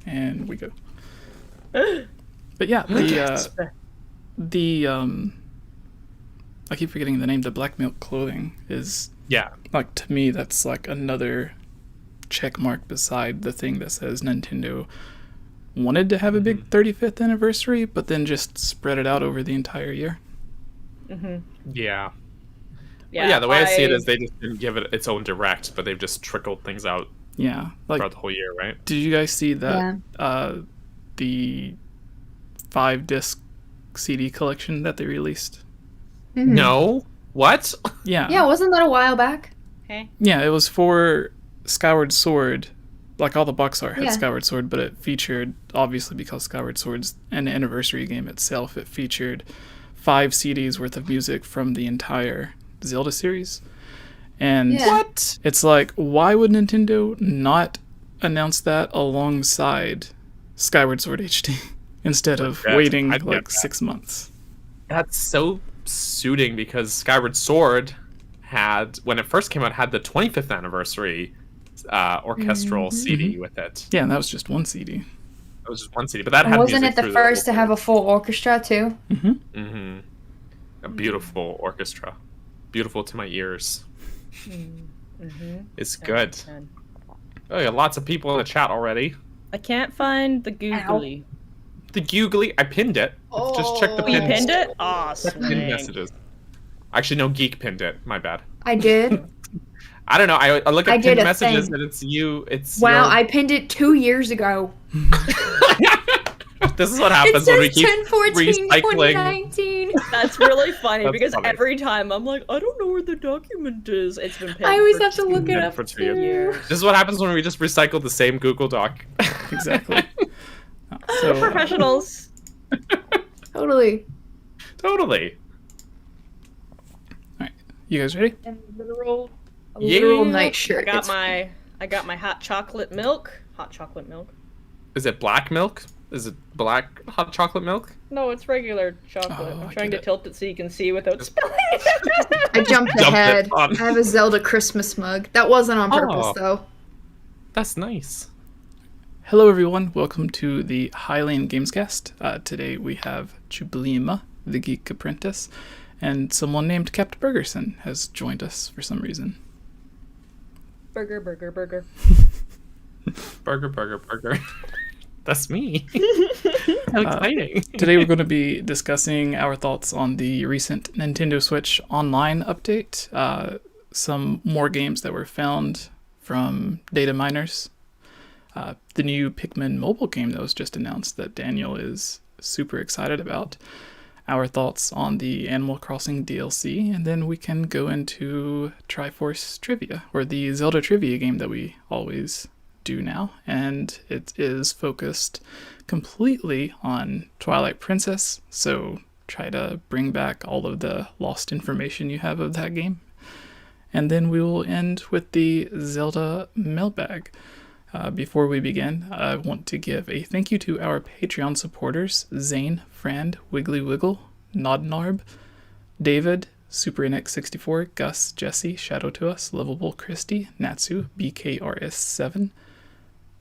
and we go. But yeah, the I keep forgetting the name. The black milk clothing is like, to me, that's like another check mark beside the thing that says Nintendo wanted to have a big 35th anniversary, but then just spread it out over the entire year. Yeah. The way I see it is they just didn't give it its own direct, but they've just trickled things out. Yeah, like throughout the whole year, right? Did you guys see that the 5-disc CD collection that they released? No. What? Yeah, wasn't that a while back? Okay. Yeah, it was for Skyward Sword. Like, all the box art had Skyward Sword, but it featured, obviously because Skyward Sword's an anniversary game itself, it featured 5 CDs worth of music from the entire Zelda series. And what? It's like, why would Nintendo not announce that alongside Skyward Sword HD instead of waiting like 6 months? That's so suiting, because Skyward Sword had, when it first came out, had the 25th anniversary orchestral CD with it. Yeah, and that was just one CD. It was just one CD, but that had wasn't music it the first to have a full orchestra too? A beautiful orchestra, beautiful to my ears. It's good. Oh, yeah, lots of people in the chat already. I can't find the googly. The googly, I pinned it. Just check the You pins. pinned it? Awesome. Pinned messages. Actually, no, Geek pinned it. My bad. I did. I don't know. I look at pinned messages thing. and it's you. It's wow. your... I pinned it 2 years ago. This is what happens when we keep 10/14, recycling. 2019. That's really funny. That's because funny. Every time I'm like, I don't know where the document is. It's been pinned. I always for have to look it up for 2 too. years. This is what happens when we just recycle the same Google Doc. Exactly. We're professionals. Totally. Totally. Alright, you guys ready? And literal nightshirt. I got my hot chocolate milk. Hot chocolate milk. Is it black milk? Is it black hot chocolate milk? No, it's regular chocolate. I'm trying to tilt it so you can see without spilling. I jumped ahead. I have a Zelda Christmas mug. That wasn't on purpose, though. That's nice. Hello, everyone. Welcome to the Hylian Gamescast. Today we have 𝗵𝗵𝗃, the Geek Apprentice, and someone named Capt Bergerson has joined us for some reason. Burger. Burger. That's me. How exciting. Today we're going to be discussing our thoughts on the recent Nintendo Switch Online update, some more games that were found from data miners, the new Pikmin mobile game that was just announced that Daniel is super excited about, our thoughts on the Animal Crossing DLC, and then we can go into Triforce Trivia, or the Zelda Trivia game that we always do now, and it is focused completely on Twilight Princess, so try to bring back all of the lost information you have of that game. And then we will end with the Zelda mailbag. Before we begin, I want to give a thank you to our Patreon supporters: ZAIN, FRAN, WIGGLYWIGGLE, NORNARB, David, SuperNX64, Gus, Jesse, Shadow to Us, Lovable Christy, Natsu, BKRS7,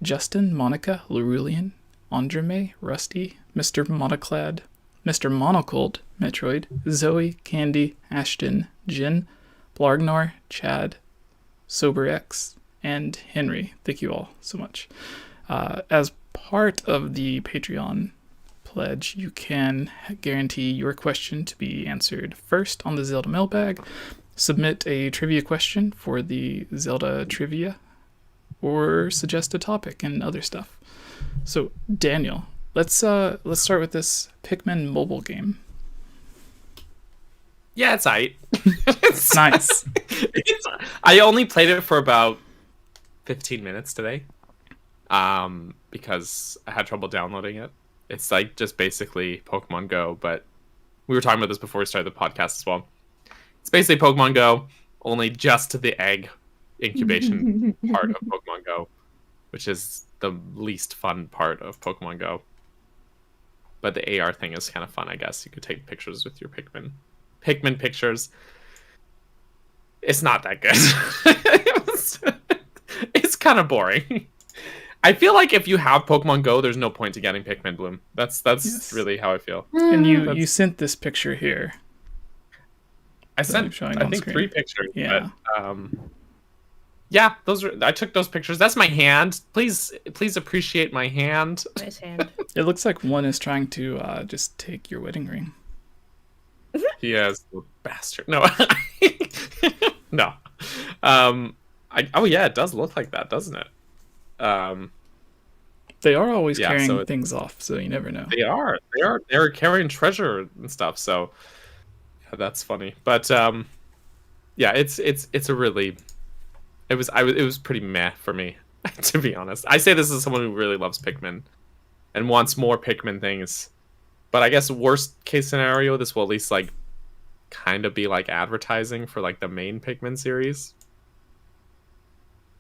Justin, Monica, Larulian, Andrame, Rusty, Mr. MONOCLED, Mr. MONOCLED, Metroid, Zoe, Candy, Ashton, Jin, Blargnar, Chad, SOBERX, and Henry. Thank you all so much. As part of the Patreon pledge, you can guarantee your question to be answered first on the Zelda mailbag, submit a trivia question for the Zelda trivia, or suggest a topic and other stuff. So, Daniel, let's start with this Pikmin mobile game. Yeah, it's aight. It's nice. I only played it for about 15 minutes today, because I had trouble downloading it. It's like just basically Pokemon Go, but we were talking about this before we started the podcast as well. It's basically Pokemon Go, only just to the egg incubation part of Pokemon Go, which is the least fun part of Pokemon Go. But the AR thing is kind of fun, I guess. You could take pictures with your Pikmin. Pikmin pictures. It's not that good. It's kind of boring. I feel like if you have Pokemon Go, there's no point to getting Pikmin Bloom. That's Yes. really how I feel. And you sent this picture here. I sent, showing I on think, screen. 3 pictures. Yeah. But, yeah, I took those pictures. That's my hand. Please appreciate my hand. Nice hand. It looks like one is trying to just take your wedding ring. He is a bastard. No. No. Oh yeah, it does look like that, doesn't it? They are always Yeah, carrying so things off, so you never know. They're carrying treasure and stuff, so yeah, that's funny. But yeah, it's a really it was pretty meh for me, to be honest. I say this as someone who really loves Pikmin and wants more Pikmin things. But I guess worst case scenario, this will at least like kind of be like advertising for like the main Pikmin series.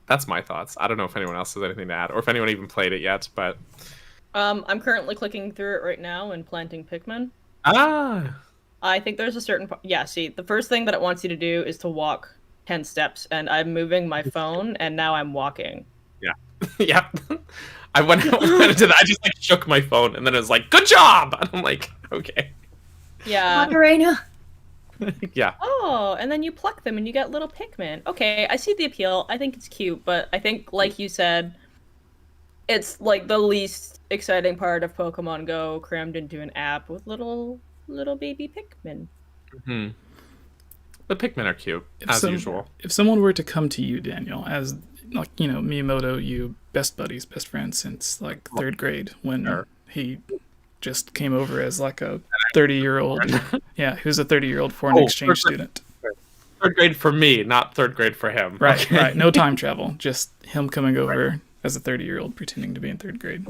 That's my thoughts. I don't know if anyone else has anything to add, or if anyone even played it yet. But I'm currently clicking through it right now and planting Pikmin. I think there's a certain yeah. See, the first thing that it wants you to do is to walk 10 steps, and I'm moving my phone, and now I'm walking. Yeah, yeah. I went into that. I just like shook my phone, and then it was like, "Good job!" And I'm like, "Okay." Yeah. Macarena. Yeah. Oh, and then you pluck them, and you get little Pikmin. Okay, I see the appeal. I think it's cute, but I think, like you said, it's like the least exciting part of Pokemon Go crammed into an app with little baby Pikmin. Mm-hmm. The Pikmin are cute, as usual. If someone were to come to you, Daniel, as like Miyamoto, you best buddies, best friends since like 3rd grade, when he just came over as like a 30-year-old. Yeah, he was a 30-year-old foreign exchange student. 3rd grade for me, not 3rd grade for him. Right, Okay. right. No time travel, just him coming over as a 30-year-old pretending to be in 3rd grade.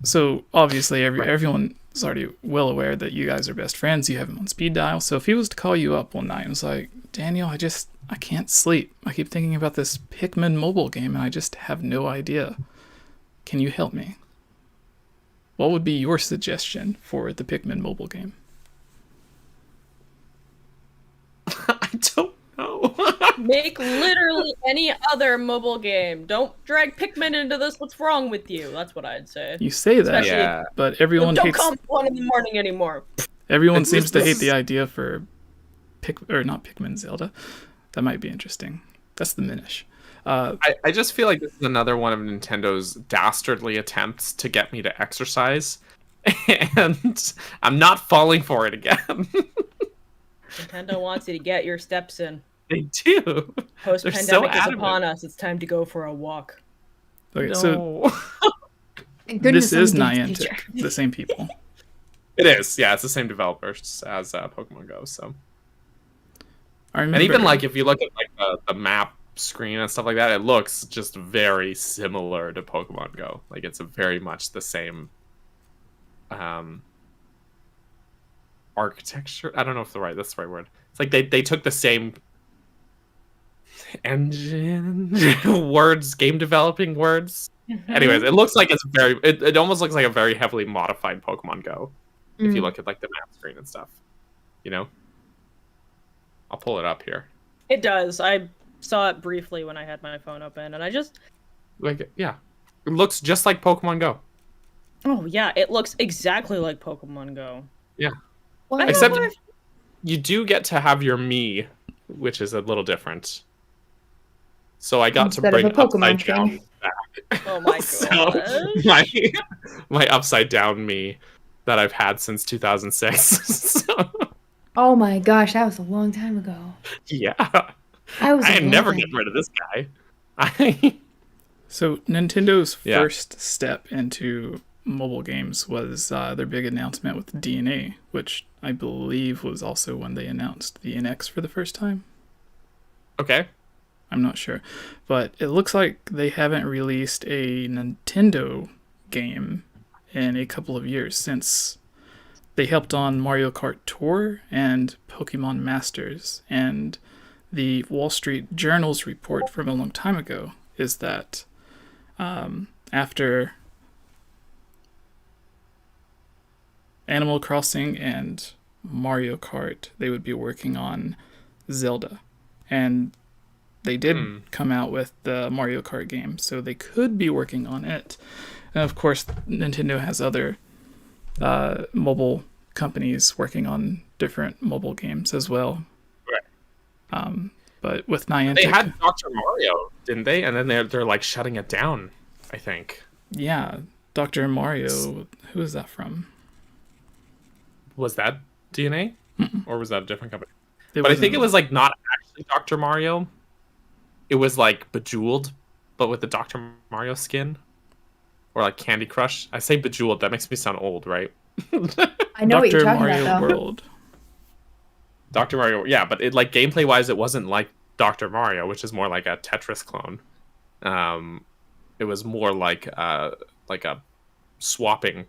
So obviously everyone's already well aware that you guys are best friends. You have him on speed dial. So if he was to call you up one night and was like, Daniel, I can't sleep. I keep thinking about this Pikmin mobile game and I just have no idea. Can you help me? What would be your suggestion for the Pikmin mobile game? I don't know. Make literally any other mobile game. Don't drag Pikmin into this. What's wrong with you? That's what I'd say. You say that, Yeah. but everyone Don't hates. come at 1 in the morning anymore. Everyone seems to hate the idea for not Pikmin, Zelda. That might be interesting. That's the Minish. I just feel like this is another one of Nintendo's dastardly attempts to get me to exercise, and I'm not falling for it again. Nintendo wants you to get your steps in. They do. Post-pandemic is upon us. It's time to go for a walk. Okay, so No. Thank goodness this is I'm a dance teacher. Niantic, the same people. It is. Yeah, it's the same developers as Pokemon Go. So, I remember, and even like if you look at like the map screen and stuff like that, it looks just very similar to Pokemon Go. Like it's very much the same architecture. I don't know if that's the right word. It's like they took the same engine words, game developing words. Anyways, it looks like it's it almost looks like a very heavily modified Pokemon Go if you look at like the map screen and stuff. I'll pull it up here. It does. I saw it briefly when I had my phone open, and I just yeah, it looks just like Pokemon Go. Oh yeah, it looks exactly like Pokemon Go. Yeah. Well, Except you do get to have your Mii, which is a little different. So I got Instead to of bring a Pokemon upside down thing. back. Oh my So god. my upside down Mii that I've had since 2006. So, oh my gosh, that was a long time ago. yeah, I was. I am never amazing. getting rid of this guy. So Nintendo's Yeah. first step into mobile games was their big announcement with DNA, which I believe was also when they announced the NX for the first time. Okay. I'm not sure. But it looks like they haven't released a Nintendo game in a couple of years since they helped on Mario Kart Tour and Pokemon Masters. And the Wall Street Journal's report from a long time ago is that after Animal Crossing and Mario Kart, they would be working on Zelda. And they did come out with the Mario Kart game, so they could be working on it. And of course, Nintendo has other mobile companies working on different mobile games as well. Right. But with Niantic, they had Dr. Mario, didn't they? And then they're like shutting it down, I think. Yeah, Dr. Mario. Who is that from? Was that DNA? Mm-mm. Or was that a different company? It But I think wasn't- it was like not actually Dr. Mario. It was like Bejeweled, but with the Dr. Mario skin. Or like Candy Crush. I say Bejeweled, that makes me sound old, right? I know what you're Dr. talking Mario about, though. World. Dr. Mario, yeah, but it like gameplay wise, it wasn't like Dr. Mario, which is more like a Tetris clone. It was more like a swapping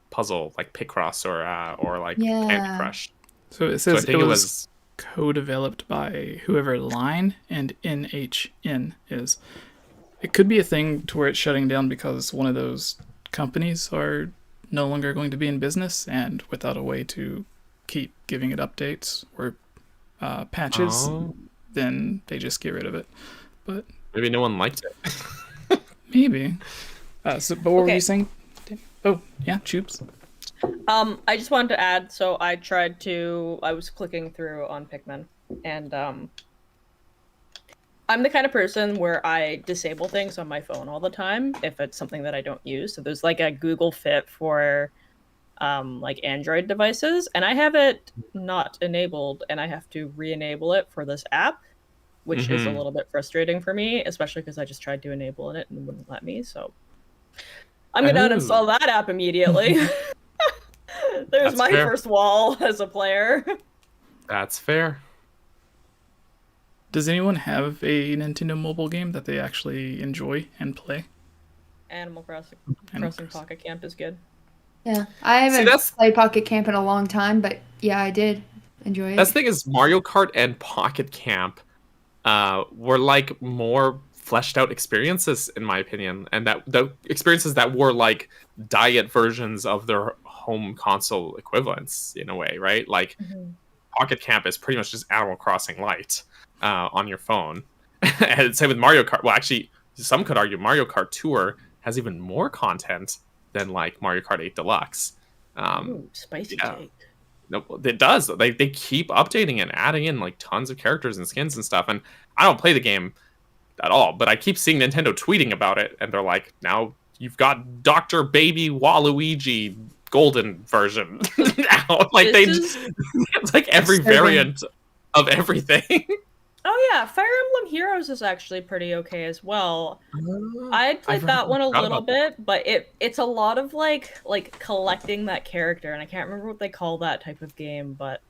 puzzle, like Picross or like Candy Yeah. Crush. So it So I says think it was co-developed by whoever Line and NHN is. It could be a thing to where it's shutting down because one of those companies are no longer going to be in business, and without a way to keep giving it updates or patches, Oh, then they just get rid of it. But maybe no one liked it. maybe. But what were Okay. you saying? Oh, yeah, Tubes. I just wanted to add, so I was clicking through on Pikmin, and I'm the kind of person where I disable things on my phone all the time if it's something that I don't use. So there's like a Google Fit for like Android devices, and I have it not enabled, and I have to re-enable it for this app, which is a Mhm. little bit frustrating for me, especially because I just tried to enable it and it wouldn't let me. So I'm gonna Oh. uninstall that app immediately. There's That's my fair. first wall as a player. That's fair. Does anyone have a Nintendo mobile game that they actually enjoy and play? Animal Crossing, Animal Crossing Crossing. Pocket Camp is good. Yeah, I haven't that's- played Pocket Camp in a long time, but yeah, I did enjoy it. That's the thing is Mario Kart and Pocket Camp were like more fleshed out experiences in my opinion, and that the experiences that were like diet versions of their home console equivalents in a way, right? Like Pocket Camp is pretty much just Animal Crossing Lite on your phone. And same with Mario Kart. Well, actually, some could argue Mario Kart Tour has even more content than like Mario Kart 8 Deluxe. Ooh, spicy yeah. take. No, it does. They keep updating and adding in like tons of characters and skins and stuff. And I don't play the game at all, but I keep seeing Nintendo tweeting about it, and they're like, now you've got Dr. Baby Waluigi Golden version now. Like it's like every Disturbing. variant of everything. Oh yeah, Fire Emblem Heroes is actually pretty okay as well. I played that one a little bit, but it's a lot of like collecting that character, and I can't remember what they call that type of game, but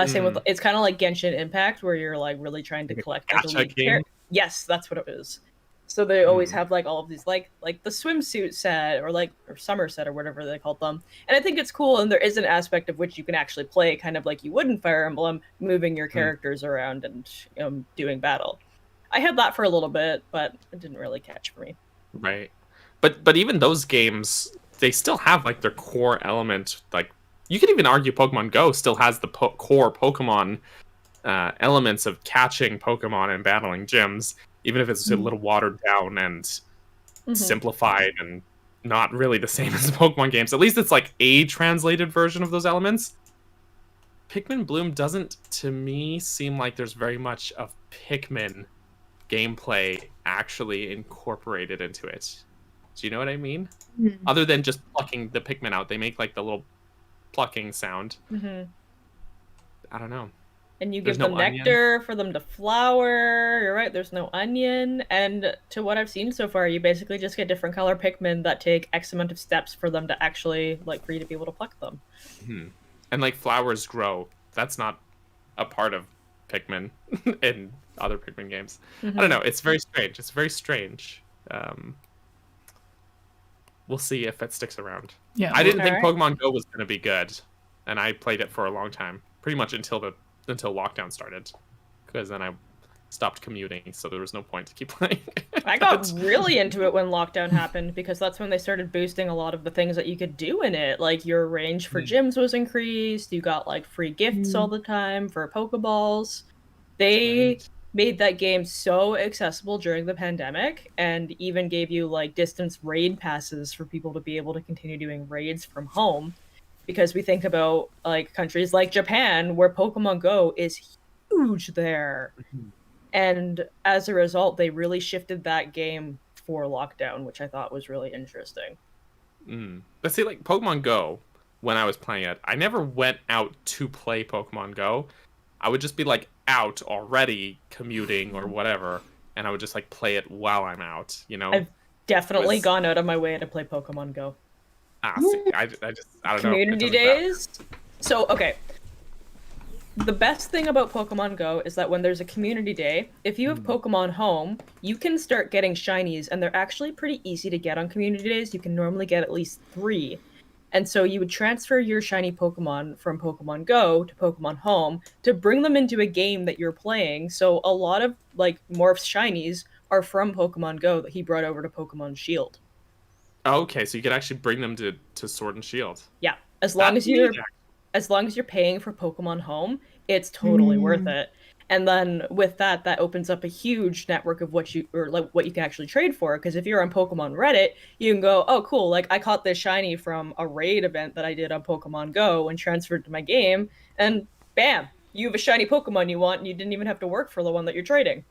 same with it's kind of like Genshin Impact, where you're like really trying to collect like, gacha elite game? Yes, that's what it is. So they always have like all of these like the swimsuit set or summer set or whatever they called them. And I think it's cool, and there is an aspect of which you can actually play kind of like you would in Fire Emblem, moving your characters around and doing battle. I had that for a little bit, but it didn't really catch for me. Right. But even those games, they still have like their core element. Like you could even argue Pokemon Go still has the core Pokemon elements of catching Pokemon and battling gyms, even if it's a little watered down and simplified and not really the same as the Pokemon games. At least it's like a translated version of those elements. Pikmin Bloom doesn't, to me, seem like there's very much of Pikmin gameplay actually incorporated into it. Do you know what I mean? Other than just plucking the Pikmin out, they make like the little plucking sound. I don't know. And you There's give them no onion. nectar for them to flower. You're right, there's no onion. And to what I've seen so far, you basically just get different color Pikmin that take X amount of steps for them to actually, like, for you to be able to pluck them. And like flowers grow. That's not a part of Pikmin in other Pikmin games. I don't know. It's very strange. It's very strange. We'll see if it sticks around. Yeah, I didn't think Alright. Pokemon Go was going to be good, and I played it for a long time, pretty much until lockdown started, because then I stopped commuting, so there was no point to keep playing. I got really into it when lockdown happened, because that's when they started boosting a lot of the things that you could do in it. Like, your range for gyms was increased, you got, like, free gifts all the time for Pokeballs. They made that game so accessible during the pandemic, and even gave you like distance raid passes for people to be able to continue doing raids from home. Because we think about like countries like Japan, where Pokemon Go is huge there. And as a result, they really shifted that game for lockdown, which I thought was really interesting. But see, like Pokemon Go, when I was playing it, I never went out to play Pokemon Go. I would just be like out already commuting or whatever, and I would just like play it while I'm out, you know? I've definitely gone out of my way to play Pokemon Go. See, I don't Community know. days? So, okay. The best thing about Pokemon Go is that when there's a community day, if you have Pokemon Home, you can start getting shinies, and they're actually pretty easy to get on community days. You can normally get at least 3. And so you would transfer your shiny Pokemon from Pokemon Go to Pokemon Home to bring them into a game that you're playing. So a lot of like Morph's shinies are from Pokemon Go that he brought over to Pokemon Shield. Okay, so you could actually bring them to Sword and Shield. Yeah, as long as you're paying for Pokemon Home, it's totally worth it. And then with that, that opens up a huge network of what you can actually trade for. Because if you're on Pokemon Reddit, you can go, oh, cool, like I caught this shiny from a raid event that I did on Pokemon Go and transferred to my game, and bam, you have a shiny Pokemon you want, and you didn't even have to work for the one that you're trading.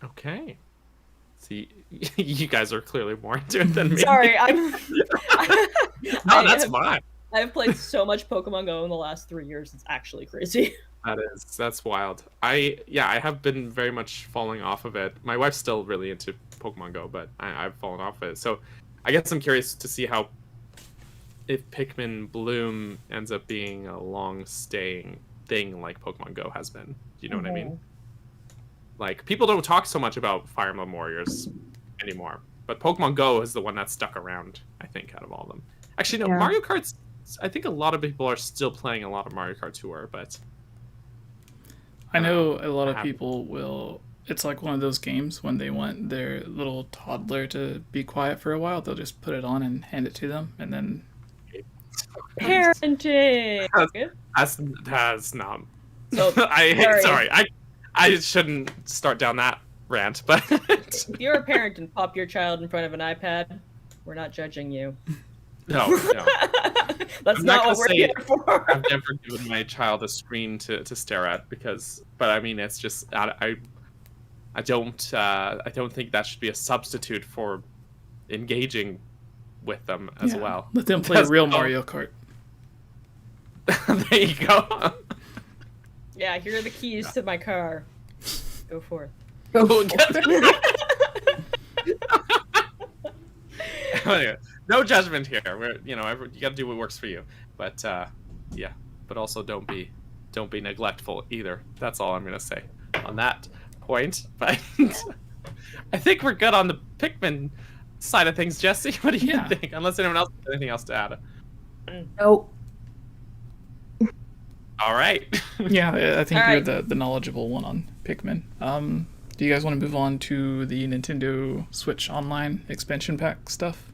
Okay. See, you guys are clearly more into it than me. Sorry, that's fine. I've played so much Pokemon Go in the last 3 years, it's actually crazy. That's wild. I have been very much falling off of it. My wife's still really into Pokemon Go, but I've fallen off of it. So I guess I'm curious to see if Pikmin Bloom ends up being a long-staying thing like Pokemon Go has been. Do you know what I mean? Like, people don't talk so much about Fire Emblem Warriors anymore, but Pokemon Go is the one that's stuck around, I think, out of all of them. Actually, no, Mario Kart's... I think a lot of people are still playing a lot of Mario Kart Tour, but... I know a lot of people will... It's like one of those games when they want their little toddler to be quiet for a while, they'll just put it on and hand it to them, and then... Parenting! That's not... So, sorry, I shouldn't start down that rant, but... If you're a parent and pop your child in front of an iPad, we're not judging you. No. That's not what we're here for. I've never given my child a screen to stare at but I mean, it's just I don't think that should be a substitute for engaging with them as well. Let them play real Mario Kart. There you go. Yeah, here are the keys to my car. Go forth. No judgment here. You got to do what works for you. But but also don't be neglectful either. That's all I'm gonna say on that point. But I think we're good on the Pikmin side of things. Jesse, what do you think? Unless anyone else has anything else to add. Nope. All right. Yeah, I think you're the knowledgeable one on Pikmin. Do you guys want to move on to the Nintendo Switch Online expansion pack stuff?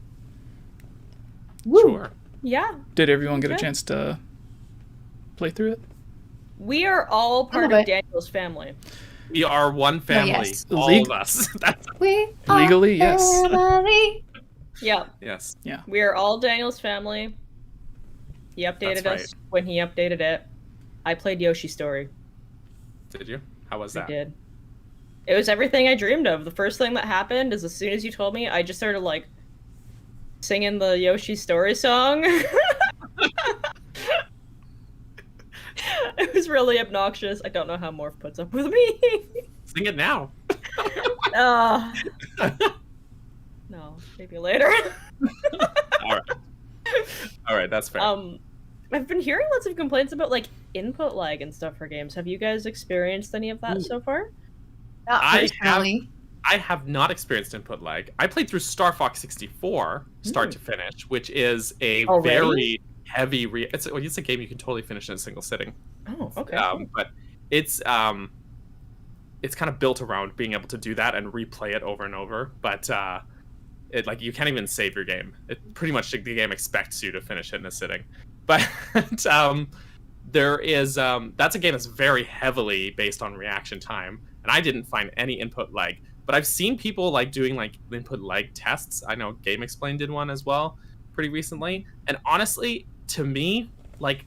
Woo. Sure. Yeah. Did everyone get a chance to play through it? We are all part of Daniel's family. We are one family. Yes. All of us. We legally, yes. family. Yeah. Yes. Yeah. We are all Daniel's family. He updated us when he updated it. I played Yoshi Story. Did you? How was that? I did. It was everything I dreamed of. The first thing that happened is as soon as you told me, I just started like singing the Yoshi Story song. It was really obnoxious. I don't know how Morph puts up with me. Sing it now. No, maybe later. All right, that's fair. I've been hearing lots of complaints about like input lag and stuff for games. Have you guys experienced any of that so far? Not personally. I have not experienced input lag. I played through Star Fox 64 start to finish, which is a very heavy. It's a game you can totally finish in a single sitting. Oh, okay. But it's kind of built around being able to do that and replay it over and over. But you can't even save your game. It pretty much the game expects you to finish it in a sitting. But there is that's a game that's very heavily based on reaction time, and I didn't find any input lag. But I've seen people like doing like input lag tests. I know GameXplain did one as well pretty recently. And honestly, to me, like,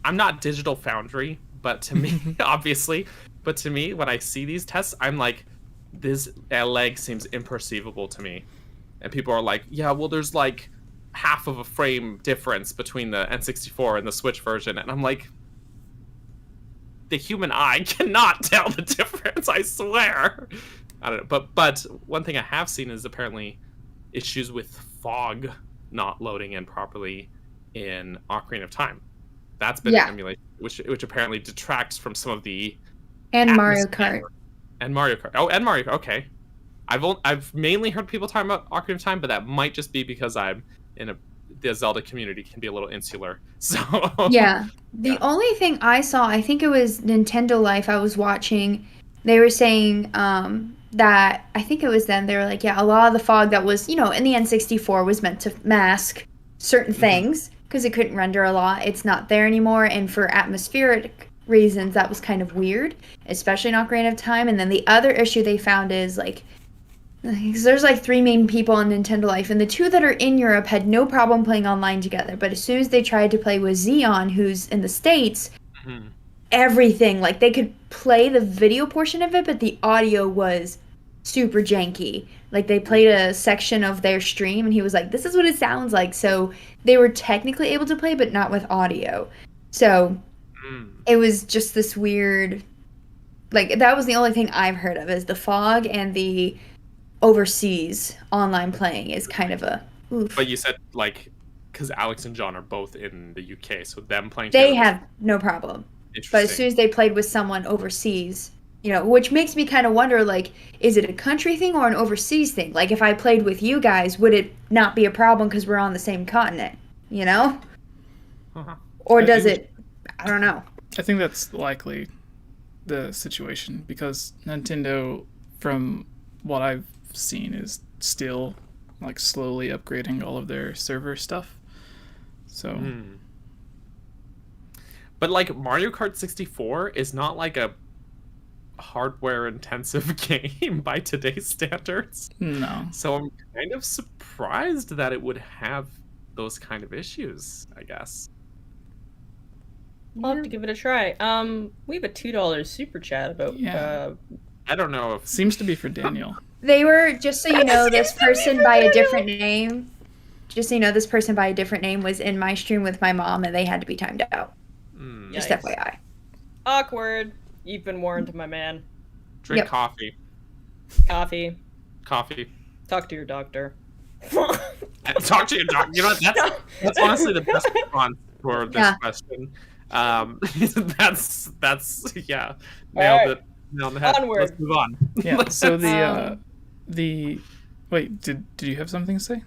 I'm not Digital Foundry, but to me, obviously, but to me, when I see these tests, I'm like, this lag seems imperceivable to me. And people are like, yeah, well, there's like half of a frame difference between the N64 and the Switch version. And I'm like, the human eye cannot tell the difference, I swear. I don't know. But one thing I have seen is apparently issues with fog not loading in properly in Ocarina of Time. That's been an emulation, which apparently detracts from some of the Mario Kart. And Mario Kart. Oh, and Mario Kart. Okay. I've mainly heard people talking about Ocarina of Time, but that might just be because I'm in the Zelda community can be a little insular. So yeah. The only thing I saw, I think it was Nintendo Life I was watching, they were saying that, I think it was them, they were like, yeah, a lot of the fog that was, in the N64 was meant to mask certain things because it couldn't render a lot. It's not there anymore, and for atmospheric reasons, that was kind of weird, especially in Ocarina of Time. And then the other issue they found is, like, because there's like 3 main people on Nintendo Life, and the 2 that are in Europe had no problem playing online together. But as soon as they tried to play with Xeon, who's in the States, everything, like, they could play the video portion of it, but the audio was super janky. Like, they played a section of their stream, and he was like, this is what it sounds like. So they were technically able to play, but not with audio. So it was just this weird, like, that was the only thing I've heard of, is the fog, and the overseas online playing is kind of a oof. But you said, like, because Alex and John are both in the UK, so them playing they together have no problem. But as soon as they played with someone overseas, which makes me kind of wonder, like, is it a country thing or an overseas thing? Like, if I played with you guys, would it not be a problem because we're on the same continent, Or does it, I don't know. I think that's likely the situation, because Nintendo, from what I've seen, is still, like, slowly upgrading all of their server stuff. So but, like, Mario Kart 64 is not like a hardware intensive game by today's standards. No. So I'm kind of surprised that it would have those kind of issues, I guess. I'll have to give it a try. We have a $2 super chat about I don't know if seems to be for Daniel. They were, just so you know, this person by a different name. Just so you know, this person by a different name was in my stream with my mom, and they had to be timed out. Just FYI. Awkward. You've been warned, my man. Drink coffee. Coffee. Talk to your doctor. Talk to your doctor. You know what? That's honestly the best response for this question. That's nailed it. Nailed the head. Onward. Let's move on. Yeah. So the wait, did you have something to say?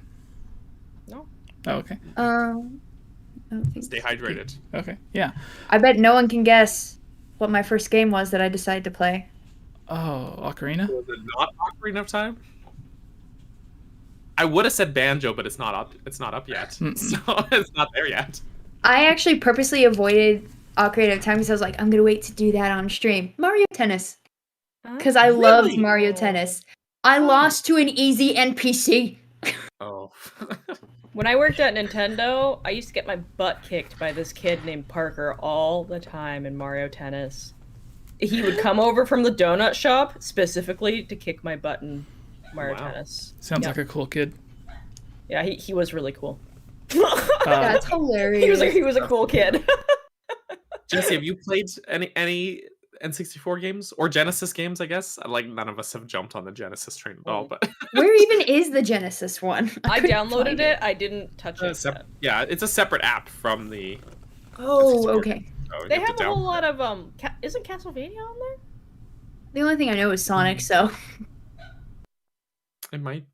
No. Oh, okay. Stay hydrated. Okay. Yeah. I bet no one can guess what my first game was that I decided to play. Oh, Ocarina? Was it not Ocarina of Time? I would have said Banjo, but it's not up. It's not up yet, so it's not there yet. I actually purposely avoided Ocarina of Time because I was like, I'm gonna wait to do that on stream. Mario Tennis, because I loved Mario Tennis. I lost to an easy NPC. Oh. When I worked at Nintendo, I used to get my butt kicked by this kid named Parker all the time in Mario Tennis. He would come over from the donut shop specifically to kick my butt in Mario Tennis. Sounds like a cool kid. Yeah, he was really cool. That's hilarious. He was a cool kid. Jesse, have you played any N64 games or Genesis games? I guess like none of us have jumped on the Genesis train at all. But where even is the Genesis one? I downloaded it. I didn't touch it. Yeah, it's a separate app from the. Oh, okay. So they have a whole lot of Isn't Castlevania on there? The only thing I know is Sonic, so. It might.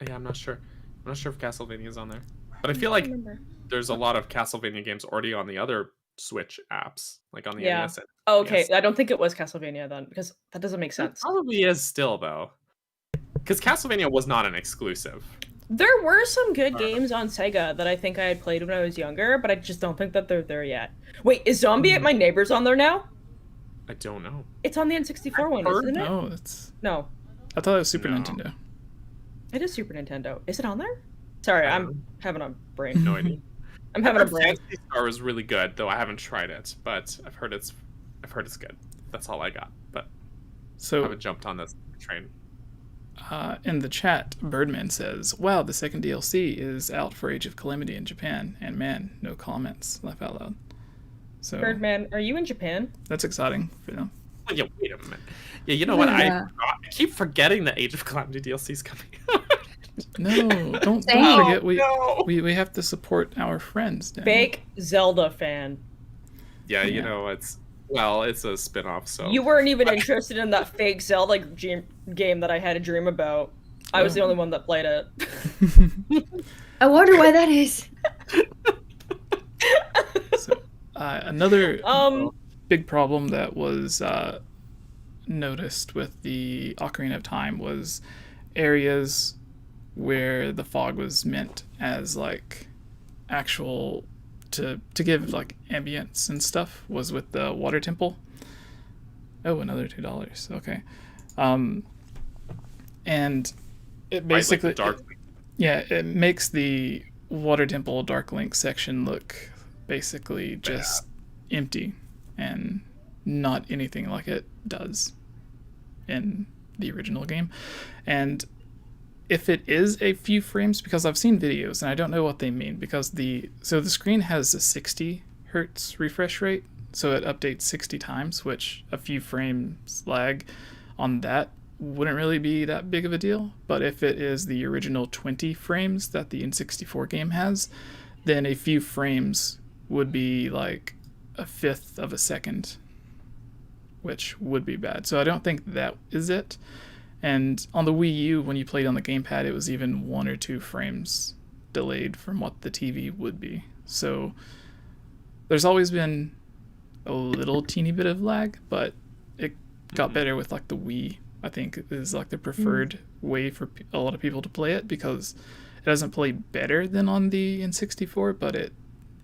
Yeah, I'm not sure. I'm not sure if Castlevania is on there, but I feel like there's a lot of Castlevania games already on the other Switch apps, like on the NES. Oh, okay, I don't think it was Castlevania then, because that doesn't make sense. It probably is still though, because Castlevania was not an exclusive. There were some good games on Sega that I think I had played when I was younger, but I just don't think that they're there yet. Wait, is Zombie Ate My Neighbors on there now? I don't know. It's on the N64 one, isn't it? No, it's. No. I thought it was Super No. Nintendo. It is Super Nintendo. Is it on there? Sorry, I'm having a brain. No idea. I'm having a brain. Phantasy Star was really good, though I haven't tried it, but I've heard it's good. That's all I got, but I So haven't jumped on this train. in the chat, Birdman says, "Wow, the second DLC is out for Age of Calamity in Japan, and man, no comments. Laugh out loud." So Birdman, are you in Japan? that's exciting for them. Oh, yeah, wait a minute. Yeah, you know what? Yeah. I keep forgetting the Age of Calamity DLC is coming. No, don't Same. forget No. we have to support our friends. Dan. Fake Zelda fan. Yeah, you Yeah. know, it's a spin-off, so You weren't even interested in that fake Zelda game that I had a dream about. I was the only one that played it. I wonder why that is. So, another Um, big problem that was noticed with the Ocarina of Time was areas where the fog was meant as like actual to give like ambience and stuff was with the water temple. Oh, another $2. Okay. And it basically right, like dark. yeah, it makes the water temple Dark Link section look basically just empty and not anything like it does in the original game. And if it is a few frames, because I've seen videos and I don't know what they mean, because the screen has a 60 hertz refresh rate, so it updates 60 times, which a few frames lag on that wouldn't really be that big of a deal. But if it is the original 20 frames that the N64 game has, then a few frames would be like a fifth of a second, which would be bad. So I don't think that is it. And on the Wii U, when you played on the gamepad, it was even 1 or 2 frames delayed from what the TV would be. So there's always been a little teeny bit of lag, but it got better with like the Wii. I think is like the preferred way for a lot of people to play it, because it doesn't play better than on the N64, but it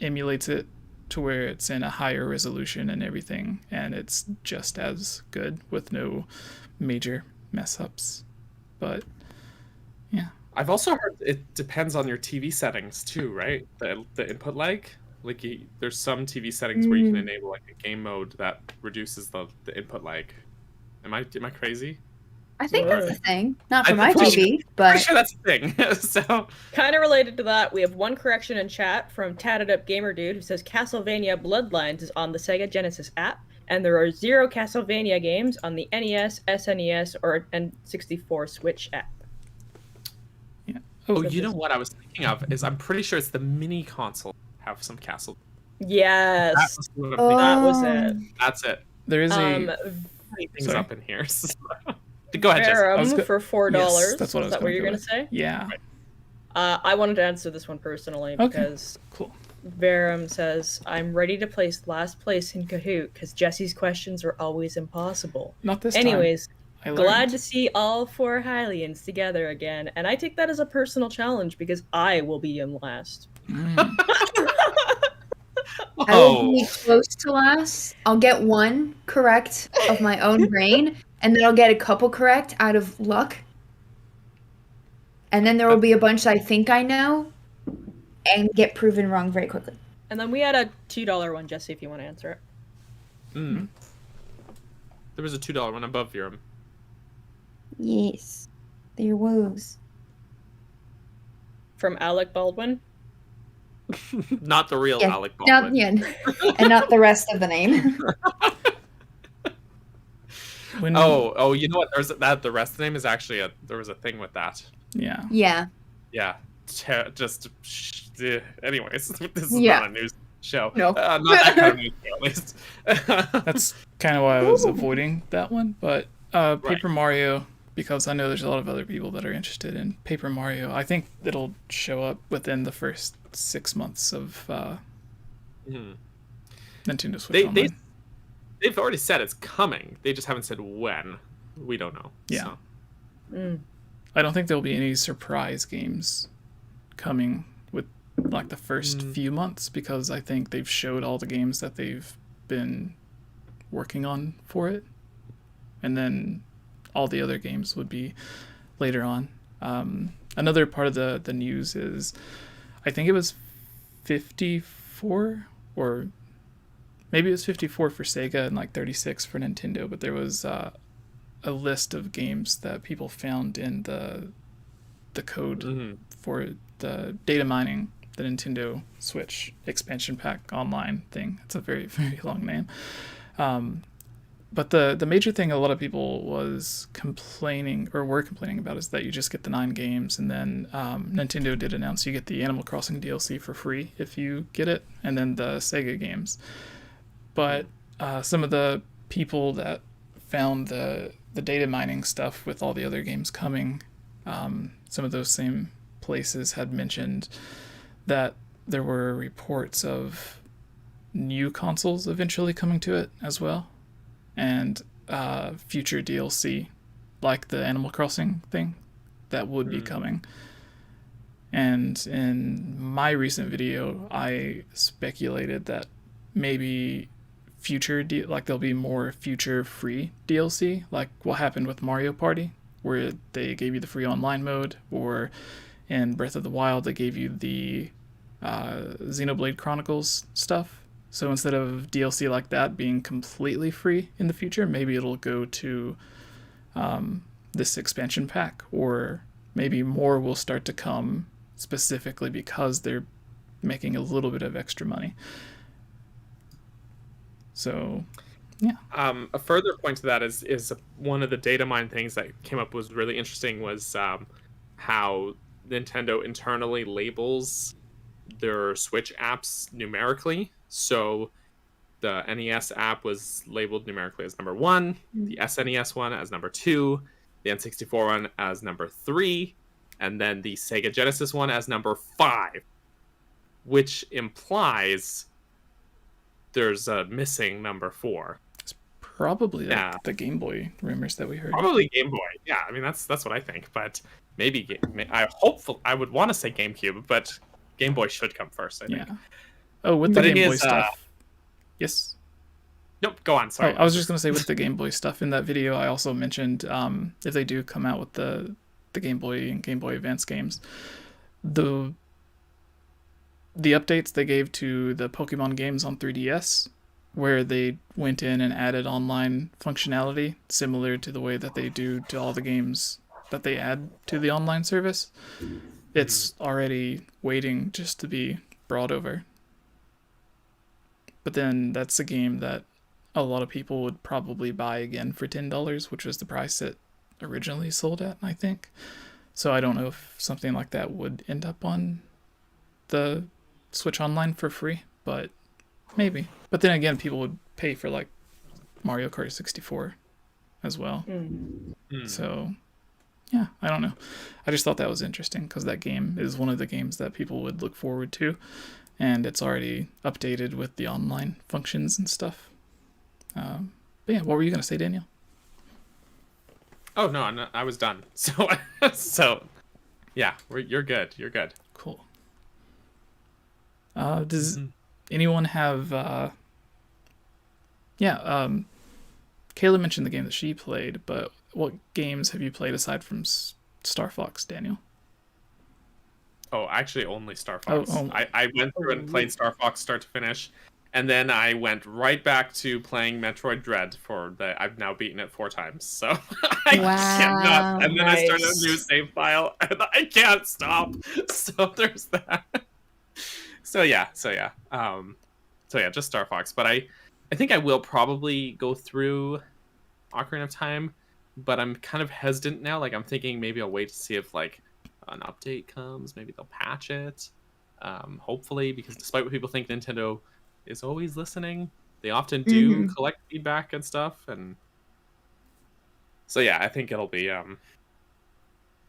emulates it to where it's in a higher resolution and everything, and it's just as good with no major mess ups. But yeah, I've also heard it depends on your TV settings too, right? The input lag. Like there's some TV settings where you can enable like a game mode that reduces the input lag. Am I crazy? I think that's a thing. Not for I'm my pretty TV, but Pretty sure that's a thing. So kind of related to that, we have one correction in chat from Tatted Up Gamer Dude who says Castlevania Bloodlines is on the Sega Genesis app, and there are 0 Castlevania games on the NES, SNES, or N64 Switch app. yeah. oh, you know what I was thinking of is I'm pretty sure it's the mini console have some castle. Yes, What I'm Oh. thinking. that was it. That's it. There is Many things Sorry. up in here. So. Go ahead, Jess. I was Verum for $4. Yes, that's what I was Is that what gonna you're go gonna with. say? Yeah. I wanted to answer this one personally Okay. because Cool. Verum says, I'm ready to place last place in Kahoot because Jesse's questions are always impossible. Not this Anyways, time. I glad learned. to see all 4 Hylians together again, and I take that as a personal challenge because I will be in last. I will be close to last. I'll get 1 correct of my own brain, and then I'll get a couple correct out of luck. And then there will be a bunch that I think I know and get proven wrong very quickly. And then we had a $2 one, Jesse, if you want to answer it. There was a $2 one above Virum. Yes. There was. From Alec Baldwin. Not the real Yeah, Alec not, Baldwin. yeah, and not the rest of the name. When, Oh, you know what? There's that. The rest of the name is actually there was a thing with that. yeah. Yeah. Yeah. Anyways, this is Yeah. not a news show. No. Not that kind of news show, at least. That's kind of why I was avoiding that one. But Paper Mario, because I know there's a lot of other people that are interested in Paper Mario, I think it'll show up within the first 6 months of Nintendo Switch Online. They've already said it's coming. They just haven't said when. We don't know. Yeah. So. I don't think there'll be any surprise games coming with like the first few months, because I think they've showed all the games that they've been working on for it, and then all the other games would be later on. Another part of the news is, I think it was 54, or maybe it was 54 for Sega and like 36 for Nintendo, but there was a list of games that people found in the code for the data mining, the Nintendo Switch expansion pack online thing. It's a very, very long name. But the major thing a lot of people were complaining about is that you just get the 9 games, and then Nintendo did announce you get the Animal Crossing DLC for free if you get it, and then the Sega games. But some of the people that found the data mining stuff with all the other games coming, some of those same places had mentioned that there were reports of new consoles eventually coming to it as well, and future DLC like the Animal Crossing thing that would be coming. And in my recent video, I speculated that maybe there'll be more future free DLC, like what happened with Mario Party, where they gave you the free online mode, or in Breath of the Wild they gave you the Xenoblade Chronicles stuff. So instead of DLC like that being completely free in the future, maybe it'll go to this expansion pack, or maybe more will start to come specifically because they're making a little bit of extra money. So, yeah. A further point to that is one of the data mine things that came up was really interesting, was how Nintendo internally labels their Switch apps numerically. So the NES app was labeled numerically as number 1, the SNES one as number 2, the N64 one as number 3, and then the Sega Genesis one as number 5, which implies there's a missing number 4. It's probably the Game Boy rumors that we heard. Probably Game Boy. Yeah, I mean that's what I think. But maybe I would want to say GameCube, but Game Boy should come first, I think. Yeah. Oh, with the Game Boy stuff. Yes. Nope. Go on. Sorry. I was just gonna say, with the Game Boy stuff in that video, I also mentioned if they do come out with the Game Boy and Game Boy Advance games, the updates they gave to the Pokemon games on 3DS, where they went in and added online functionality similar to the way that they do to all the games that they add to the online service, it's already waiting just to be brought over. But then that's a game that a lot of people would probably buy again for $10, which was the price it originally sold at, I think. So I don't know if something like that would end up on the Switch Online for free, but maybe. But then again, people would pay for like Mario Kart 64 as well. So yeah, I don't know. I just thought that was interesting because that game is one of the games that people would look forward to, and it's already updated with the online functions and stuff. But yeah, what were you going to say, Daniel? Oh, no, I was done. So yeah, you're good. You're good. Cool. Does anyone have... Kayla mentioned the game that she played, but what games have you played aside from Star Fox, Daniel? Oh, actually only Star Fox. Oh. I went through and played Star Fox start to finish, and then I went right back to playing Metroid Dread I've now beaten it 4 times, so I cannot. And then I started a new save file, and I can't stop. So there's that. So yeah, just Star Fox. But I think I will probably go through Ocarina of Time, but I'm kind of hesitant now. Like, I'm thinking maybe I'll wait to see if like an update comes. Maybe they'll patch it. Hopefully, because despite what people think, Nintendo is always listening. They often do collect feedback and stuff, and so yeah, I think it'll be. I'm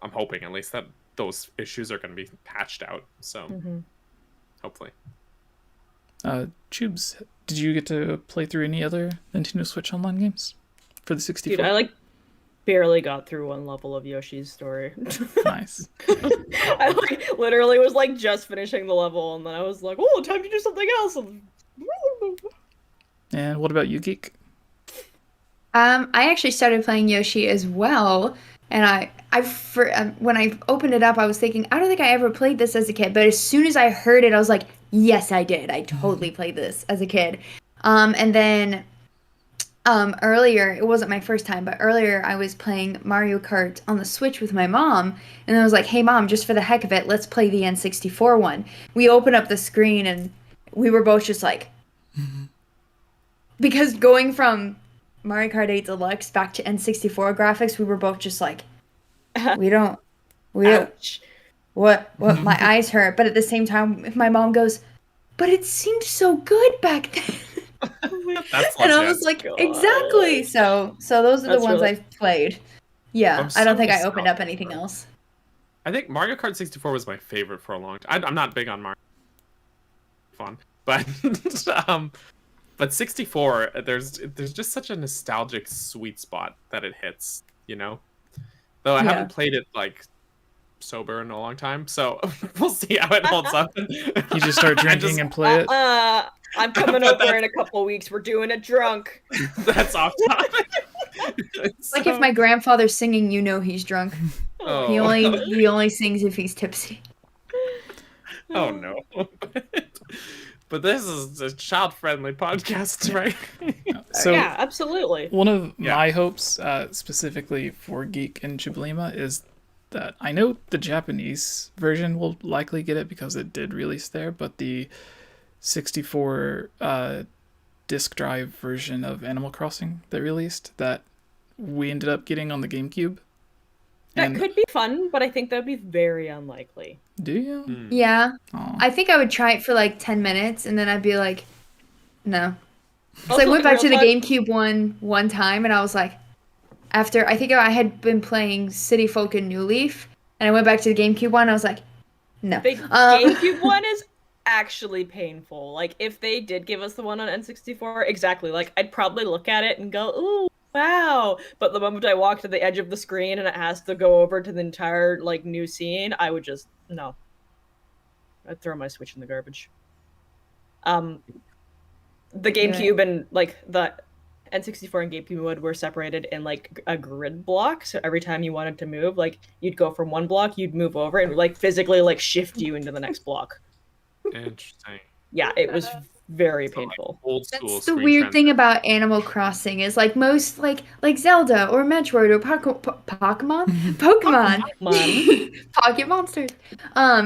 hoping at least that those issues are going to be patched out. So hopefully. Tubes, did you get to play through any other Nintendo Switch Online games for the 64? Dude, barely got through one level of Yoshi's story. Nice. I like literally was like just finishing the level, and then I was like, "Oh, time to do something else." And what about you, Geek? I actually started playing Yoshi as well, and when I opened it up, I was thinking, I don't think I ever played this as a kid, but as soon as I heard it, I was like, yes, I did. I totally played this as a kid. And then earlier, it wasn't my first time, but earlier I was playing Mario Kart on the Switch with my mom, and I was like, hey mom, just for the heck of it, let's play the N64 one. We opened up the screen, and we were both just like, because going from Mario Kart 8 Deluxe back to N64 graphics, we were both just like, Ouch. what, my eyes hurt. But at the same time, if my mom goes, but it seemed so good back then. And I was like, exactly. So those are the ones really... I've played. Yeah, I don't think I opened up anything else. I think Mario Kart 64 was my favorite for a long time. I'm not big on Mario. Fun, but but 64, there's just such a nostalgic sweet spot that it hits, you know. Though I haven't played it like sober in a long time, so we'll see how it holds up. You just start drinking and play it. I'm coming over in a couple weeks. We're doing it drunk. That's off topic. Like if my grandfather's singing, you know he's drunk. Oh. He only sings if he's tipsy. Oh no. But this is a child-friendly podcast, right? So yeah, absolutely. One of my hopes, specifically for Geek and 𝗵𝗲𝗄, is that I know the Japanese version will likely get it because it did release there, but the 64 disk drive version of Animal Crossing that released, that we ended up getting on the GameCube. That could be fun, but I think that would be very unlikely. Do you? Yeah. Aww. I think I would try it for like 10 minutes, and then I'd be like, no. So I went back to the GameCube one time, and I was like, after, I think I had been playing City Folk and New Leaf, and I went back to the GameCube one, and I was like, no. The GameCube one is actually painful. Like, if they did give us the one on N64, exactly, like, I'd probably look at it and go, ooh, wow. But the moment I walk to the edge of the screen and it has to go over to the entire, like, new scene, I would just, no. I'd throw my Switch in the garbage. The GameCube and, like, the N64 and GameCube mode were separated in, like, a grid block. So every time you wanted to move, like, you'd go from one block, you'd move over, and, like, physically, like, shift you into the next block. Interesting. Yeah, it was very painful. Like old school. That's the weird thing about Animal Crossing is like most like Zelda or Metroid or Pokemon, Pocket Monsters.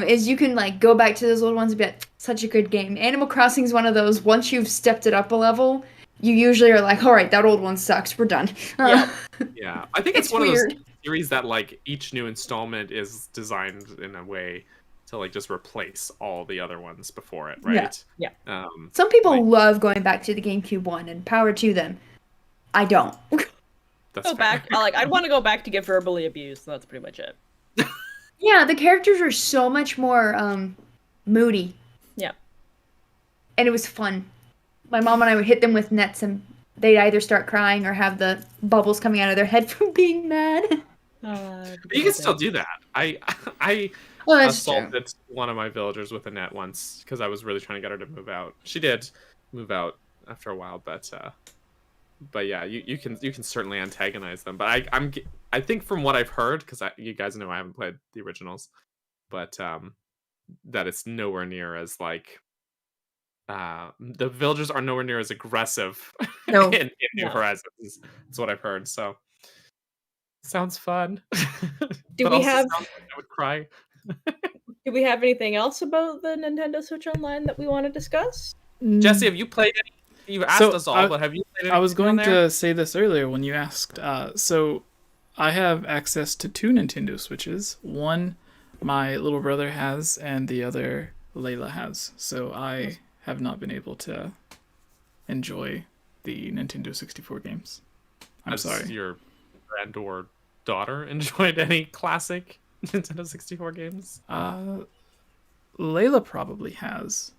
Is you can like go back to those old ones and be like, such a good game. Animal Crossing is one of those. Once you've stepped it up a level, you usually are like, all right, that old one sucks. We're done. Yeah, I think it's one weird. of those series that like each new installment is designed in a way to like just replace all the other ones before it, right? Yeah. Yeah. Some people love going back to the GameCube one, and power to them. I don't. That's go back. I'd want to go back to get verbally abused. So that's pretty much it. Yeah, the characters are so much more moody. Yeah. And it was fun. My mom and I would hit them with nets, and they'd either start crying or have the bubbles coming out of their head from being mad. You can still do that. I assaulted one of my villagers with a net once because I was really trying to get her to move out. She did move out after a while, but yeah, you can certainly antagonize them. But I think from what I've heard, because you guys know I haven't played the originals, but that it's nowhere near as like the villagers are nowhere near as aggressive in New Horizons. That's what I've heard. So sounds fun. Do we have? Like I would cry. Do we have anything else about the Nintendo Switch Online that we want to discuss? Jesse, have you played any? You asked us all, but have you played any? I was going to say this earlier when you asked. So I have access to 2 Nintendo Switches. One my little brother has, and the other Layla has. So I have not been able to enjoy the Nintendo 64 games. I'm sorry. Your friend or daughter enjoyed any classic Nintendo 64 games? Layla probably has,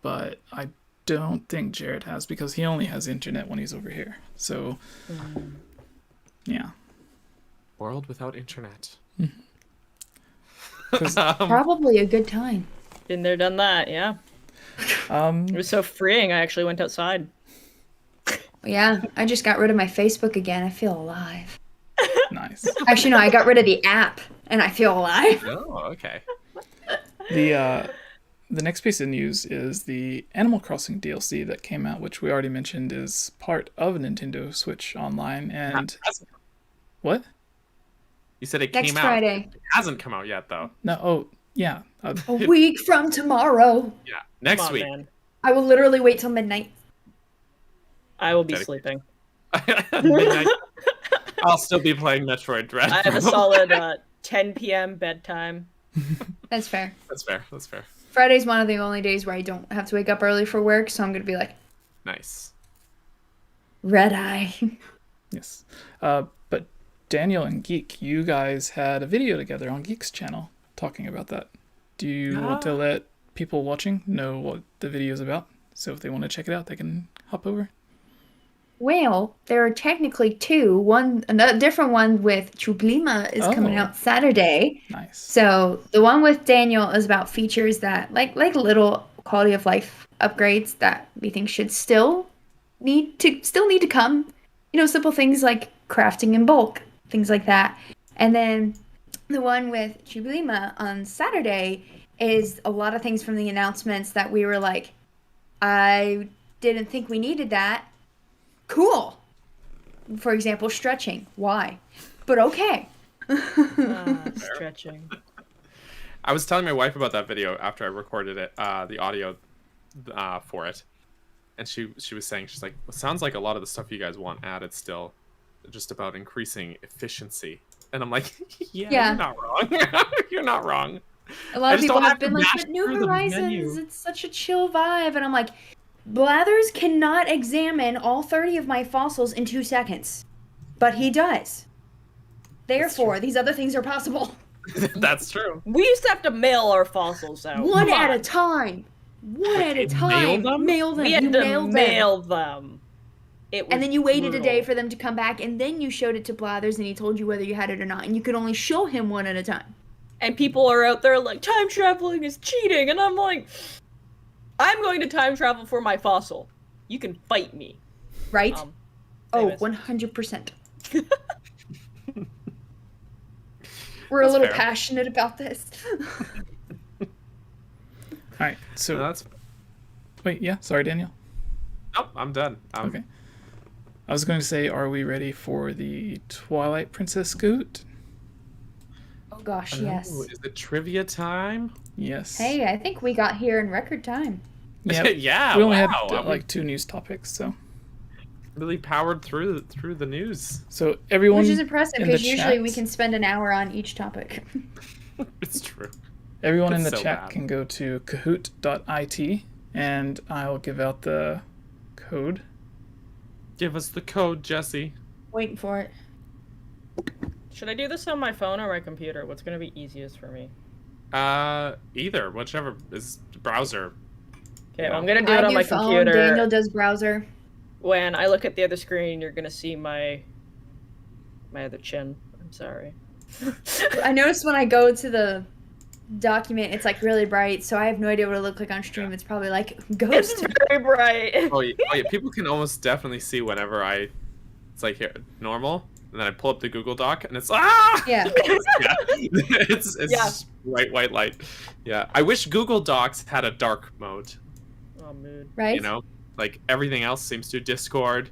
but I don't think Jared has because he only has internet when he's over here. So Yeah. World without internet. Probably a good time. Been there, done that. Yeah. It was so freeing. I actually went outside. Yeah, I just got rid of my Facebook again. I feel alive. Nice. Actually, no, I got rid of the app, and I feel alive. Oh, okay. The next piece of news is the Animal Crossing DLC that came out, which we already mentioned is part of Nintendo Switch Online. And what? You said it Next came out. Friday. It hasn't come out yet, though. No. Oh, yeah. A week from tomorrow. Yeah, next Come on, week. man. I will literally wait till midnight. I will be sleeping. Midnight. I'll still be playing Metroid Dread. I have a solid 10 p.m. bedtime. That's fair. That's fair. That's fair. Friday's one of the only days where I don't have to wake up early for work, so I'm going to be like, Nice. red eye. Yes. But Daniel and Geek, you guys had a video together on Geek's channel talking about that. Do you want to let people watching know what the video is about? So if they want to check it out, they can hop over. Well, there are technically two. One, a different one with 𝗵𝗵𝗲 is coming out Saturday. Nice. So the one with Daniel is about features that, like little quality of life upgrades that we think should still need to come. You know, simple things like crafting in bulk, things like that. And then the one with 𝗵𝗵𝗲 on Saturday is a lot of things from the announcements that we were like, I didn't think we needed that. Cool. For example, stretching. Why? But okay. Stretching. I was telling my wife about that video after I recorded it, the audio for it, and she was saying, she's like, well, sounds like a lot of the stuff you guys want added still, just about increasing efficiency. And I'm like, yeah. You're not wrong. You're not wrong. A lot of people have been like, but New Horizons, it's such a chill vibe. And I'm like, Blathers cannot examine all 30 of my fossils in 2 seconds. But he does. Therefore, these other things are possible. That's true. We used to have to mail our fossils out. One at a time. One at a time. Mail them. We had to mail them. And then you waited a day for them to come back, and then you showed it to Blathers, and he told you whether you had it or not. And you could only show him one at a time. And people are out there like, time traveling is cheating. And I'm like, I'm going to time travel for my fossil. You can fight me. Right? 100%. We're a little passionate about this. All right, so wait, yeah, sorry, Daniel. Nope, I'm done. Okay. I was going to say, are we ready for the Twilight Princess Scoot? Oh gosh, yes. Is it trivia time? Yes. Hey, I think we got here in record time. Yeah, yeah. We only had like 2 news topics, so really powered through the news. So everyone, which is impressive because usually chat, we can spend an hour on each topic. It's true. Everyone in the chat can go to kahoot.it, and I'll give out the code. Give us the code, Jesse. Waiting for it. Should I do this on my phone or my computer? What's going to be easiest for me? Either, whichever is browser. Okay, well, I'm going to do it on my computer. Daniel does browser. When I look at the other screen, you're going to see my other chin. I'm sorry. I noticed when I go to the document, it's like really bright, so I have no idea what it looks like on stream. It's probably like ghost. It's very bright. Oh yeah, people can almost definitely see whenever it's like here, normal, and then I pull up the Google Doc, and it's Yeah. It's just white light. Yeah, I wish Google Docs had a dark mode. Oh, mood. Right. You know, like everything else seems to. Discord,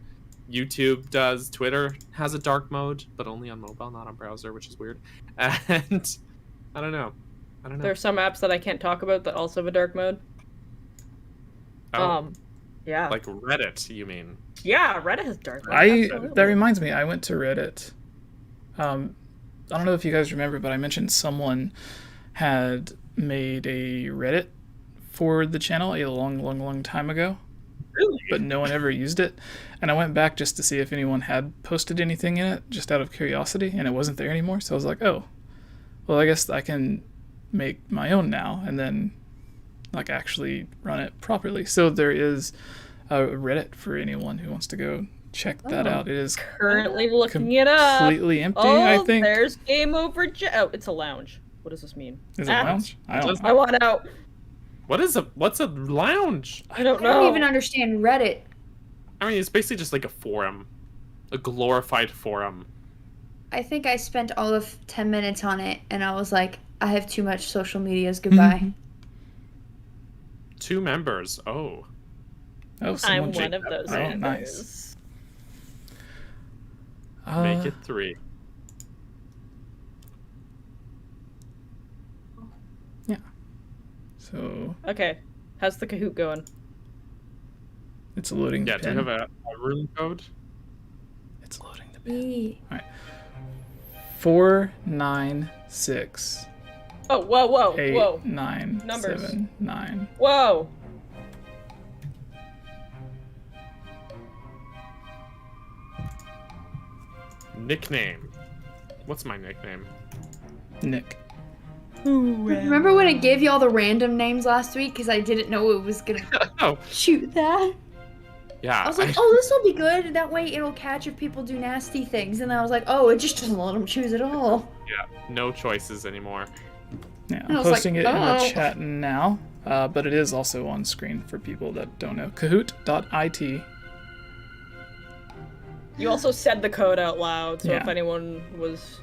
YouTube does, Twitter has a dark mode, but only on mobile, not on browser, which is weird. And I don't know. There are some apps that I can't talk about that also have a dark mode. Oh. Yeah. Like Reddit, you mean? Yeah, Reddit has dark mode. That reminds me, I went to Reddit. I don't know if you guys remember, but I mentioned someone had made a Reddit for the channel a long time ago. Really? But no one ever used it. And I went back just to see if anyone had posted anything in it, just out of curiosity, and it wasn't there anymore. So I was like, oh, well, I guess I can make my own now and then like actually run it properly. So there is a Reddit for anyone who wants to go check that out. It is Currently looking it up. completely empty, Oh, I think. there's Game Over. Oh, it's a lounge. What does this mean? Is it a lounge? I don't know. I want out. What's a lounge? I don't I know. don't even understand Reddit. I mean, it's basically just like a forum, a glorified forum. I think I spent all of 10 minutes on it, and I was like, I have too much social medias. Goodbye. 2 members. Oh. Oh, I'm someone one of those. Oh, members. nice. Make it 3. So Okay. How's the Kahoot going? it's loading Yeah, the do you pin. have a room code? It's loading the pin. Yee. 496 Oh, whoa, whoa, 8 whoa, 9 Numbers. 7 9. whoa. Nickname. What's my nickname? Nick. Remember when it gave you all the random names last week? Because I didn't know it was going to Oh, shoot that. yeah. I was like, oh, this will be good. That way it'll catch if people do nasty things. And then I was like, oh, it just doesn't let them choose at all. Yeah, no choices anymore. Yeah, I I'm was like, posting it in the oh. chat now, but it is also on screen for people that don't know. Kahoot.it. You also said the code out loud, so Yeah. if anyone was...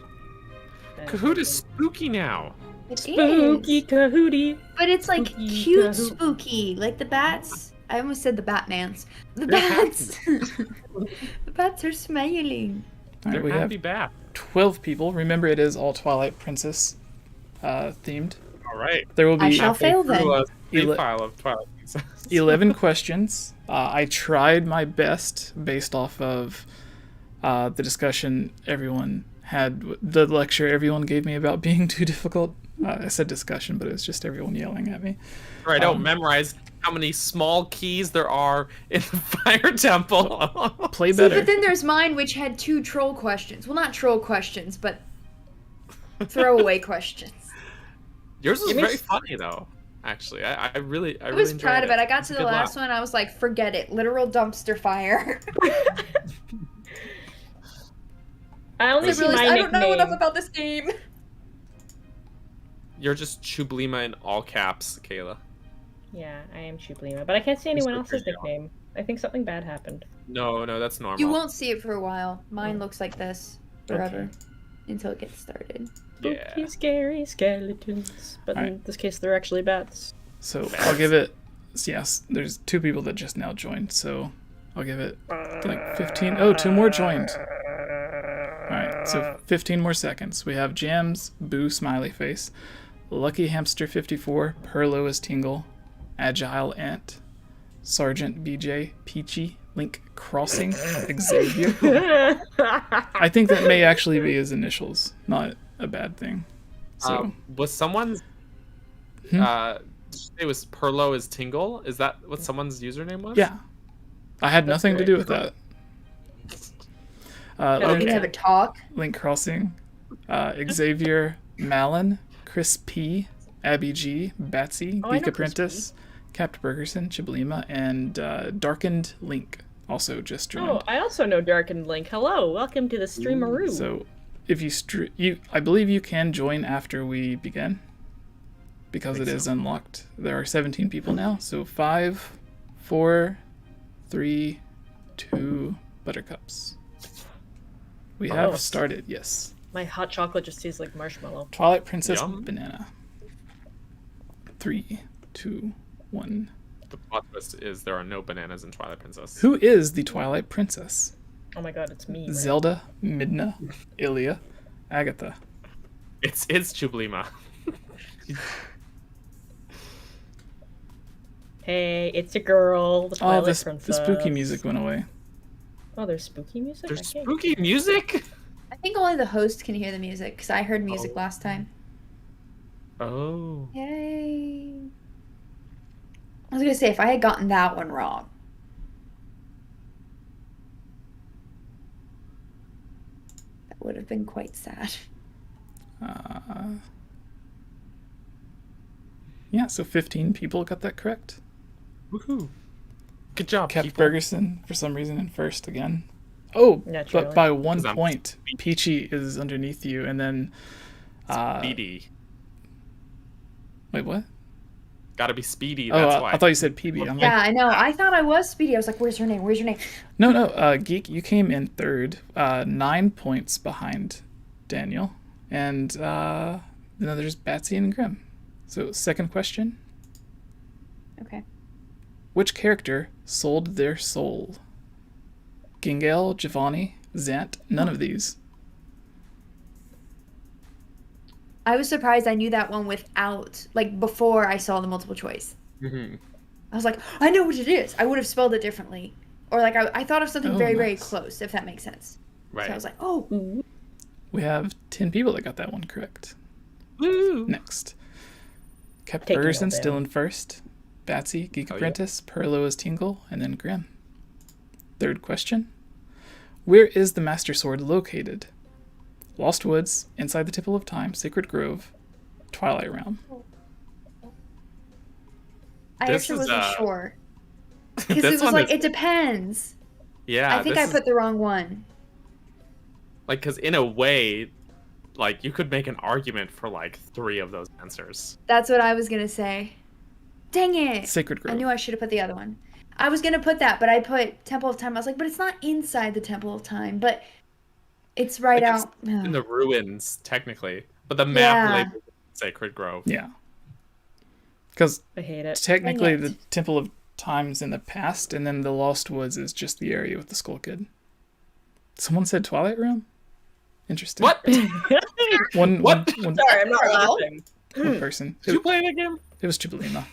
Kahoot is spooky now. It Spooky is. Kahootie. But it's like Spooky cute Kahoot. spooky. Like the bats. I almost said the Batmans. The They're bats. The bats are smiling. All They're right, we have happy back. 12 people. Remember, it is all Twilight Princess themed. All right. There will I be shall fail then. Through a save Ele- file of Twilight Princess. 11 questions. I tried my best based off of the discussion everyone had, the lecture everyone gave me about being too difficult. I said discussion, but it was just everyone yelling at me. Or I don't memorize how many small keys there are in the fire temple. Play See, better. but then there's mine, which had 2 troll questions. Well, not troll questions, but throwaway questions. Yours was Give me very s- funny though. Actually, I really I was proud of it. I got to the Good last laugh. one, I was like, forget it. Literal dumpster fire. I only I see realized my I nickname. don't know enough about this game. You're just 𝗍𝗵𝗲 in all caps, Kayla. Yeah, I am 𝗍𝗵𝗲, but I can't see anyone Mr. else's Crazy. nickname. I think something bad happened. No, that's normal. You won't see it for a while. Mine looks like this forever until it gets started. Yeah. Spooky, scary skeletons. But in Alright. this case, they're actually bats. So I'll give it, yes, there's 2 people that just now joined, so I'll give it like 15. Oh, 2 more joined. Alright, so 15 more seconds. We have Jams, Boo, Smiley Face, Lucky Hamster 54, Perlo is Tingle, Agile Ant, Sergeant BJ, Peachy, Link Crossing, Xavier. I think that may actually be his initials, not a bad thing. So, Was someone's it was Perlo is Tingle? Is that what someone's username was? yeah. I had nothing to do with that. Are we Link, gonna have a talk? Link Crossing, Xavier Malin, Chris P, Abby G, Batsy, Oh, I Geek know Chris Apprentice, Capt Bergerson, 𝗍𝗵𝗲, and Darkened Link also just joined. Oh, I also know Darkened Link. Hello, welcome to the streamaroo. So if you I believe you can join after we begin because it is unlocked. There are 17 people now. So 5, 4, 3, 2 buttercups. We have started. Yes. My hot chocolate just tastes like marshmallow. Twilight Princess Yum. banana. 3, 2, 1. The plot twist is there are no bananas in Twilight Princess. Who is the Twilight Princess? Oh my god, it's me. right? Zelda, Midna, Ilia, Agatha. It's 𝗍𝗵𝗲. Hey, it's a girl. The Oh, Twilight the Princess. spooky music went away. Oh, there's spooky music? There's Okay. spooky music? I think only the host can hear the music because I heard music last time. Oh. Yay! I was gonna say if I had gotten that one wrong. That would have been quite sad. Yeah, so 15 people got that correct. Woohoo. Good job, Capt people. Bergerson, for some reason, in first again. Oh, Naturally. but by 1 'Cause I'm point, Peachy is underneath you, and then Speedy. wait, what? Gotta be Speedy. Oh, That's why. I thought you said PB. I'm Yeah, like, I know. I thought I was Speedy. I was like, where's your name? Where's your name? no. Geek, you came in third, 9 points behind Daniel, and then there's Batsy and Grim. So, second question: Okay. which character sold their soul? Gingale, JIWANI, Zant, none of these. I was surprised I knew that one without, like, before I saw the multiple choice. Mhm. I was like, I know what it is. I would have spelled it differently. Or, like, I thought of something Oh, very, very nice. close, if that makes sense. Right. So I was like, oh. We have 10 people that got that one correct. Woo! Next. Kept Taking Bergerson all still down. in first. Batsy, Geek Oh, yeah. Apprentice, Perlo is Tingle, and then Grim. Third question. Where is the Master Sword located? Lost Woods, Inside the Temple of Time, Sacred Grove, Twilight Realm. I This actually is, wasn't sure. Because This it was one like, is- it depends. Yeah. I think this I is- put the wrong one. like, because in a way, like, you could make an argument for like 3 of those answers. That's what I was going to say. Dang it. Sacred I Grove. knew I should have put the other one. I was going to put that, but I put Temple of Time. I was like, but it's not inside the Temple of Time. But it's right Like, it's out. in the ruins, technically, but the map Yeah. labels it Sacred Grove. Yeah. Because I hate it. technically Dang the it. Temple of Time's in the past, and then the Lost Woods is just the area with the Skull Kid. Someone said Twilight Realm? Interesting. What? Did One What? one Sorry, I'm not Hello? laughing. person. you play that game? It was Chibolima.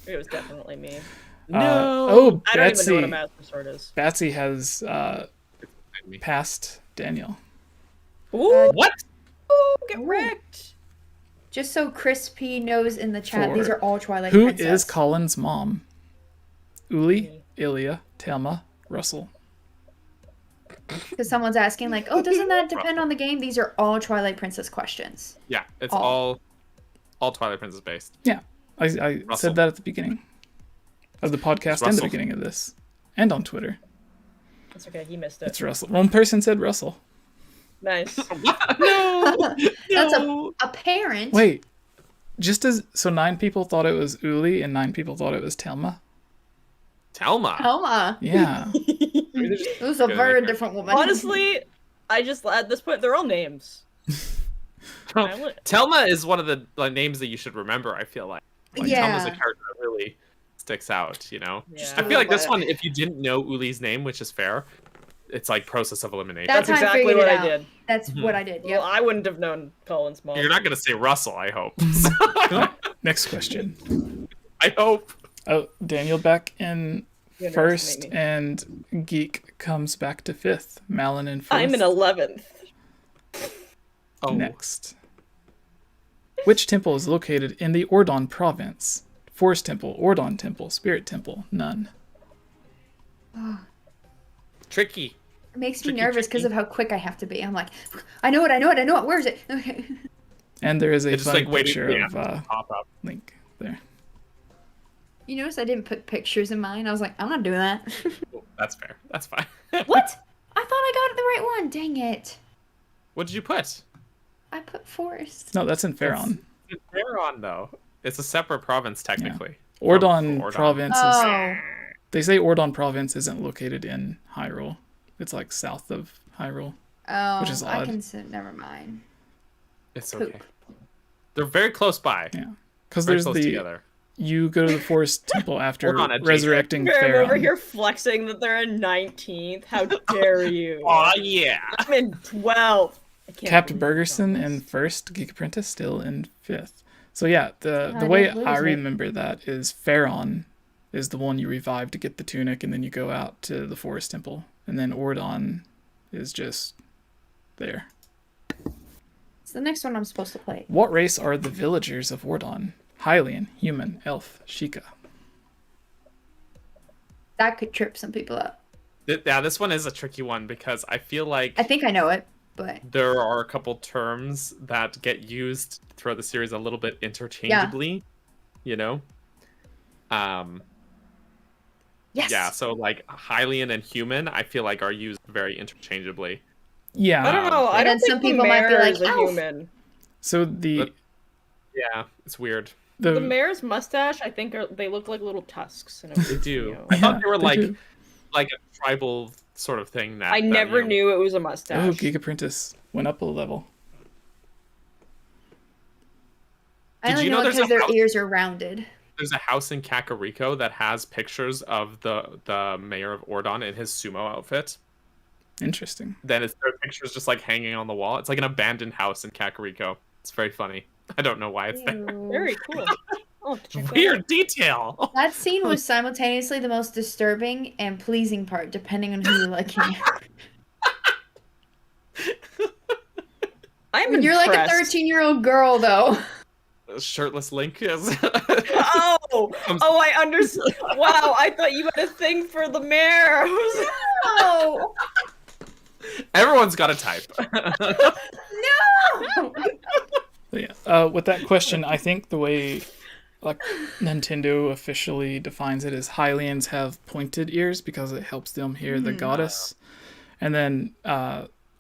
It was definitely me. Oh, I don't even know what a Betsy. Master Sword is. Batsy has passed Daniel. Ooh, What? get Ooh. wrecked. Just so Crispy knows in the chat, these For are all Twilight Who Princess. is Colin's mom? Uli, Ilya, Thelma, Russell. Because someone's asking, like, oh, doesn't that depend on the game? These are all Twilight Princess questions. Yeah, it's All. all Twilight Princess based. Yeah, I Russell. said that at the beginning of the podcast and the Russell. beginning of this, and on Twitter. That's okay, he missed it. It's Russell. One person said Russell. Nice. No. That's No. a parent. Wait, so 9 people thought it was Uli and 9 people thought it was Thelma. Thelma. Helma. Yeah. It was a Good very idea. different woman. Honestly, I just at this point they're all names. Thelma is one of the like, names that you should remember. I feel like Thelma's a Yeah. character that really sticks out. You know, Yeah. I feel like this But- one, if you didn't know Uli's name, which is fair, it's like process of elimination. That's That's how I exactly figured what it I out. did. That's what I did, Well, yep. I wouldn't have known Colin's mom. You're not gonna say Russell, I hope. Next question. I hope. Oh, Daniel back in You first, underestimate and Geek comes back to 5th. Malin in 4th. I'm in 11th. Oh, Next. Which temple is located in the Ordon province? Forest Temple, Ordon Temple, Spirit Temple, none. tricky. It makes me Tricky, nervous because tricky. of how quick I have to be. I'm like, I know it. Where is it? Okay. And there is a It's just funny like waiting picture for the of answer to pop up. Link there. You notice I didn't put pictures in mine? I was like, I'm not doing that. Oh, that's fair. That's fine. What? I thought I got the right one. Dang it. What did you put? I put Forest. No, that's in Faron. It's Faron, though. It's a separate province, technically. Ordon Ordon. province is. Oh. They say Ordon province isn't located in Hyrule. It's like south of Hyrule. Oh, Which is I odd. can sit. Never mind. It's Poop. okay. They're very close by. Yeah. Because Very there's close the. together. You go to the Forest Temple after Ordon adjacent. resurrecting I'm over Faron. here flexing that they're in 19th. How dare you? Oh yeah. I'm in 12th. I can't Capt believe you Bergerson done in this. 1st, Geek Apprentice still in 5th. So yeah, the I way didn't lose I it. remember that is Faron is the one you revive to get the tunic, and then you go out to the Forest Temple, and then Ordon is just there. It's the next one I'm supposed to play. What race are the villagers of Ordon? Hylian, human, elf, Sheikah. That could trip some people up. Yeah, this one is a tricky one because I feel like I think I know it, but there are a couple terms that get used throughout the series a little bit interchangeably. You know? Yes. Yeah, so like Hylian and human, I feel like are used very interchangeably. Yeah. I don't know. I And don't then think some people might be mayor like, is a "Elf." human. So the But- Yeah, it's weird. The mayor's mustache, I think, they look like little tusks. They do. know. I thought they were they like do. a tribal sort of thing. That I never knew it was a mustache. Oh, 𝗙𝗵𝗃𝗃 went up a level. I Did only you know know it there's because a their house- ears are rounded. There's a house in Kakariko that has pictures of the mayor of Ordon in his sumo outfit. Interesting. Then their pictures just like hanging on the wall. It's like an abandoned house in Kakariko. It's very funny. I don't know why it's there. Very cool. Oh, check that Weird out. detail. That scene was simultaneously the most disturbing and pleasing part, depending on who you're looking at. I'm When you're like a impressed. 13-year-old girl, though. Shirtless Link is. Oh, I understand. Wow, I thought you had a thing for the mayor. No! Everyone's got a type. No! But yeah. With that question, I think the way like Nintendo officially defines it is Hylians have pointed ears because it helps them hear the goddess, and then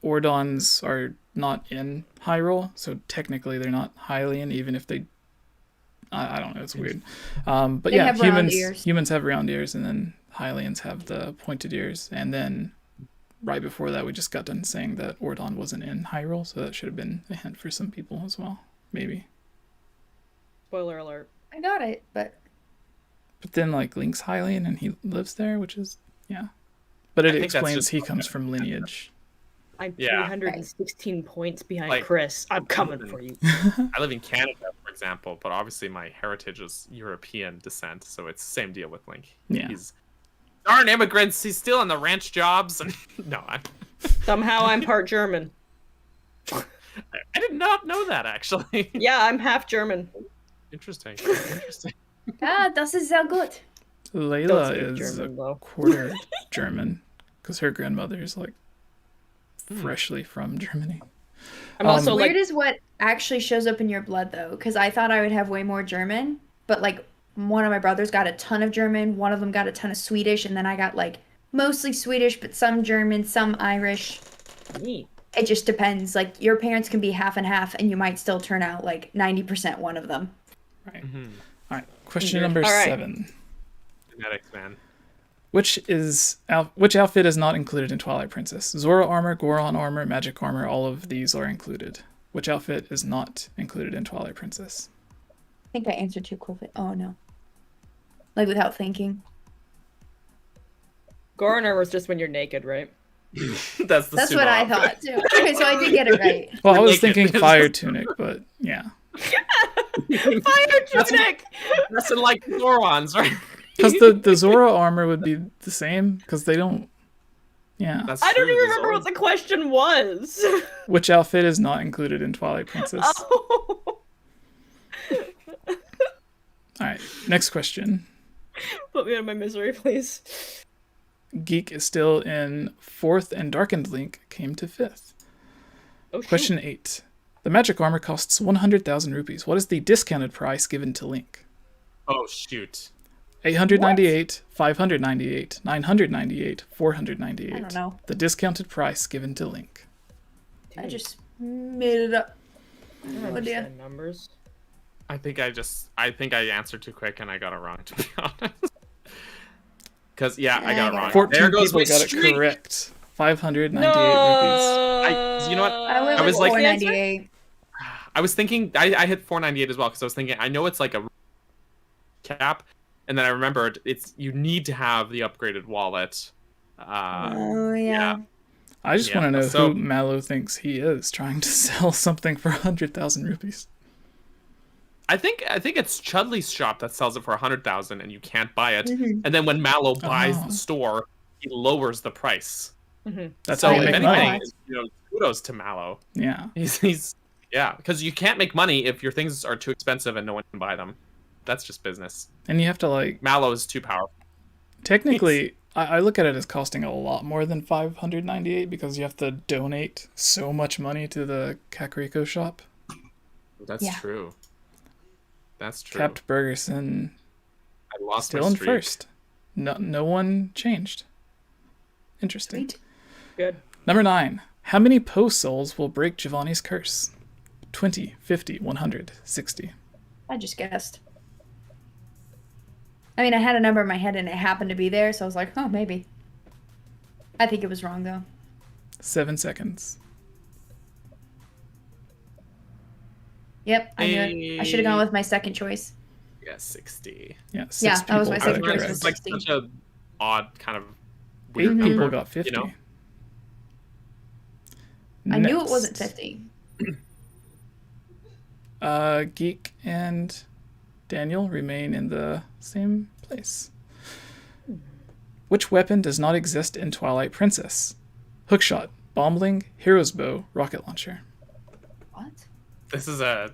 Ordons are not in Hyrule, so technically they're not Hylian, even if they. I don't know. It's weird. But They yeah, have round ears. humans have round ears, and then Hylians have the pointed ears, and then. Right before that, we just got done saying that Ordon wasn't in Hyrule, so that should have been a hint for some people as well, maybe. Spoiler alert. I got it, but But then, like, Link's Hylian, and he lives there, which is, yeah. But it I think that's explains just- he comes from lineage. I'm Yeah. 316 points behind Like- Chris. I'm coming for you. I live in Canada, for example, but obviously my heritage is European descent, so it's the same deal with Link. Yeah. He's darn immigrants. He's still in the ranch jobs, and no, Somehow I'm part German. I did not know that actually. Yeah, I'm half German. Interesting. das ist sehr gut. Don't Layla speak is German, a though. quarter German, because her grandmother is, like, freshly from Germany. I'm also Weird like, is what actually shows up in your blood, though, because I thought I would have way more German, but, like, one of my brothers got a ton of German, one of them got a ton of Swedish, and then I got, like, mostly Swedish, but some German, some Irish. neat. It just depends. Like, your parents can be half and half, and you might still turn out, like, 90% one of them. Right. Mm-hmm. All right. Question Weird. number All right. 7. Genetics, man. Which outfit is not included in Twilight Princess? Zora armor, Goron armor, magic armor, all of these are included. Which outfit is not included in Twilight Princess? I think I answered too quickly. Oh, no. Like, without thinking. Goron armor is just when you're naked, right? That's That's sumo what I outfit. thought, too. Okay, so I did get it right. Well, I was Naked. thinking fire tunic, but yeah. Fire tunic! That's in like Gorons, right? Because the Zora armor would be the same, because they don't... Yeah. That's I don't true, even the remember what Zords. the question was. Which outfit is not included in Twilight Princess? Oh. Alright, next question. Put me out of my misery, please. Geek is still in 4th, and Darkened Link came to 5th. Oh, shoot. Question 8. The magic armor costs 100,000 rupees. What is the discounted price given to Link? Oh shoot. 898, 598, 998, 498. I don't know. The discounted price given to Link. I just made it up. I don't No idea. understand numbers. I think I answered too quick and I got it wrong, to be honest. Because I got it wrong. 14 There goes people my got it streak. correct. 598 No. rupees. You know what? I went I with was like- 498. I was thinking I hit 498 as well because I was thinking I know it's like a cap, and then I remembered you need to have the upgraded wallet. Oh, yeah. I just Yeah, want to know so- who Mallow thinks he is trying to sell something for 100,000 rupees. I think it's Chudley's shop that sells it for 100,000 and you can't buy it. Mhm. And then when Mallow buys Oh. the store, he lowers the price. That's So how if you make anything, money. kudos to Mallow. Yeah. He's because you can't make money if your things are too expensive and no one can buy them. That's just business. And you have to, like, Mallow is too powerful. technically, I look at it as costing a lot more than 598 because you have to donate so much money to the Kakariko shop. That's Yeah. true. That's true. Capt Bergerson I lost still my in streak. first. No one changed. Interesting. Sweet. Good. Number 9. How many post souls will break Giovanni's curse? 20, 50, 100, 60. I just guessed. I mean, I had a number in my head and it happened to be there, so I was like, oh, maybe. I think it was wrong, though. 7 seconds. Yep, I knew it. I should have gone with my second choice. Yeah, 60. Yeah, 6 Yeah, that was people my got second it choice. correct. Was It's like 60. such a odd kind of 8 weird people number, got 50. You know? I knew it wasn't Next. 50. Geek and Daniel remain in the same place. Which weapon does not exist in Twilight Princess? Hookshot, bombling, hero's bow, rocket launcher. What? This is a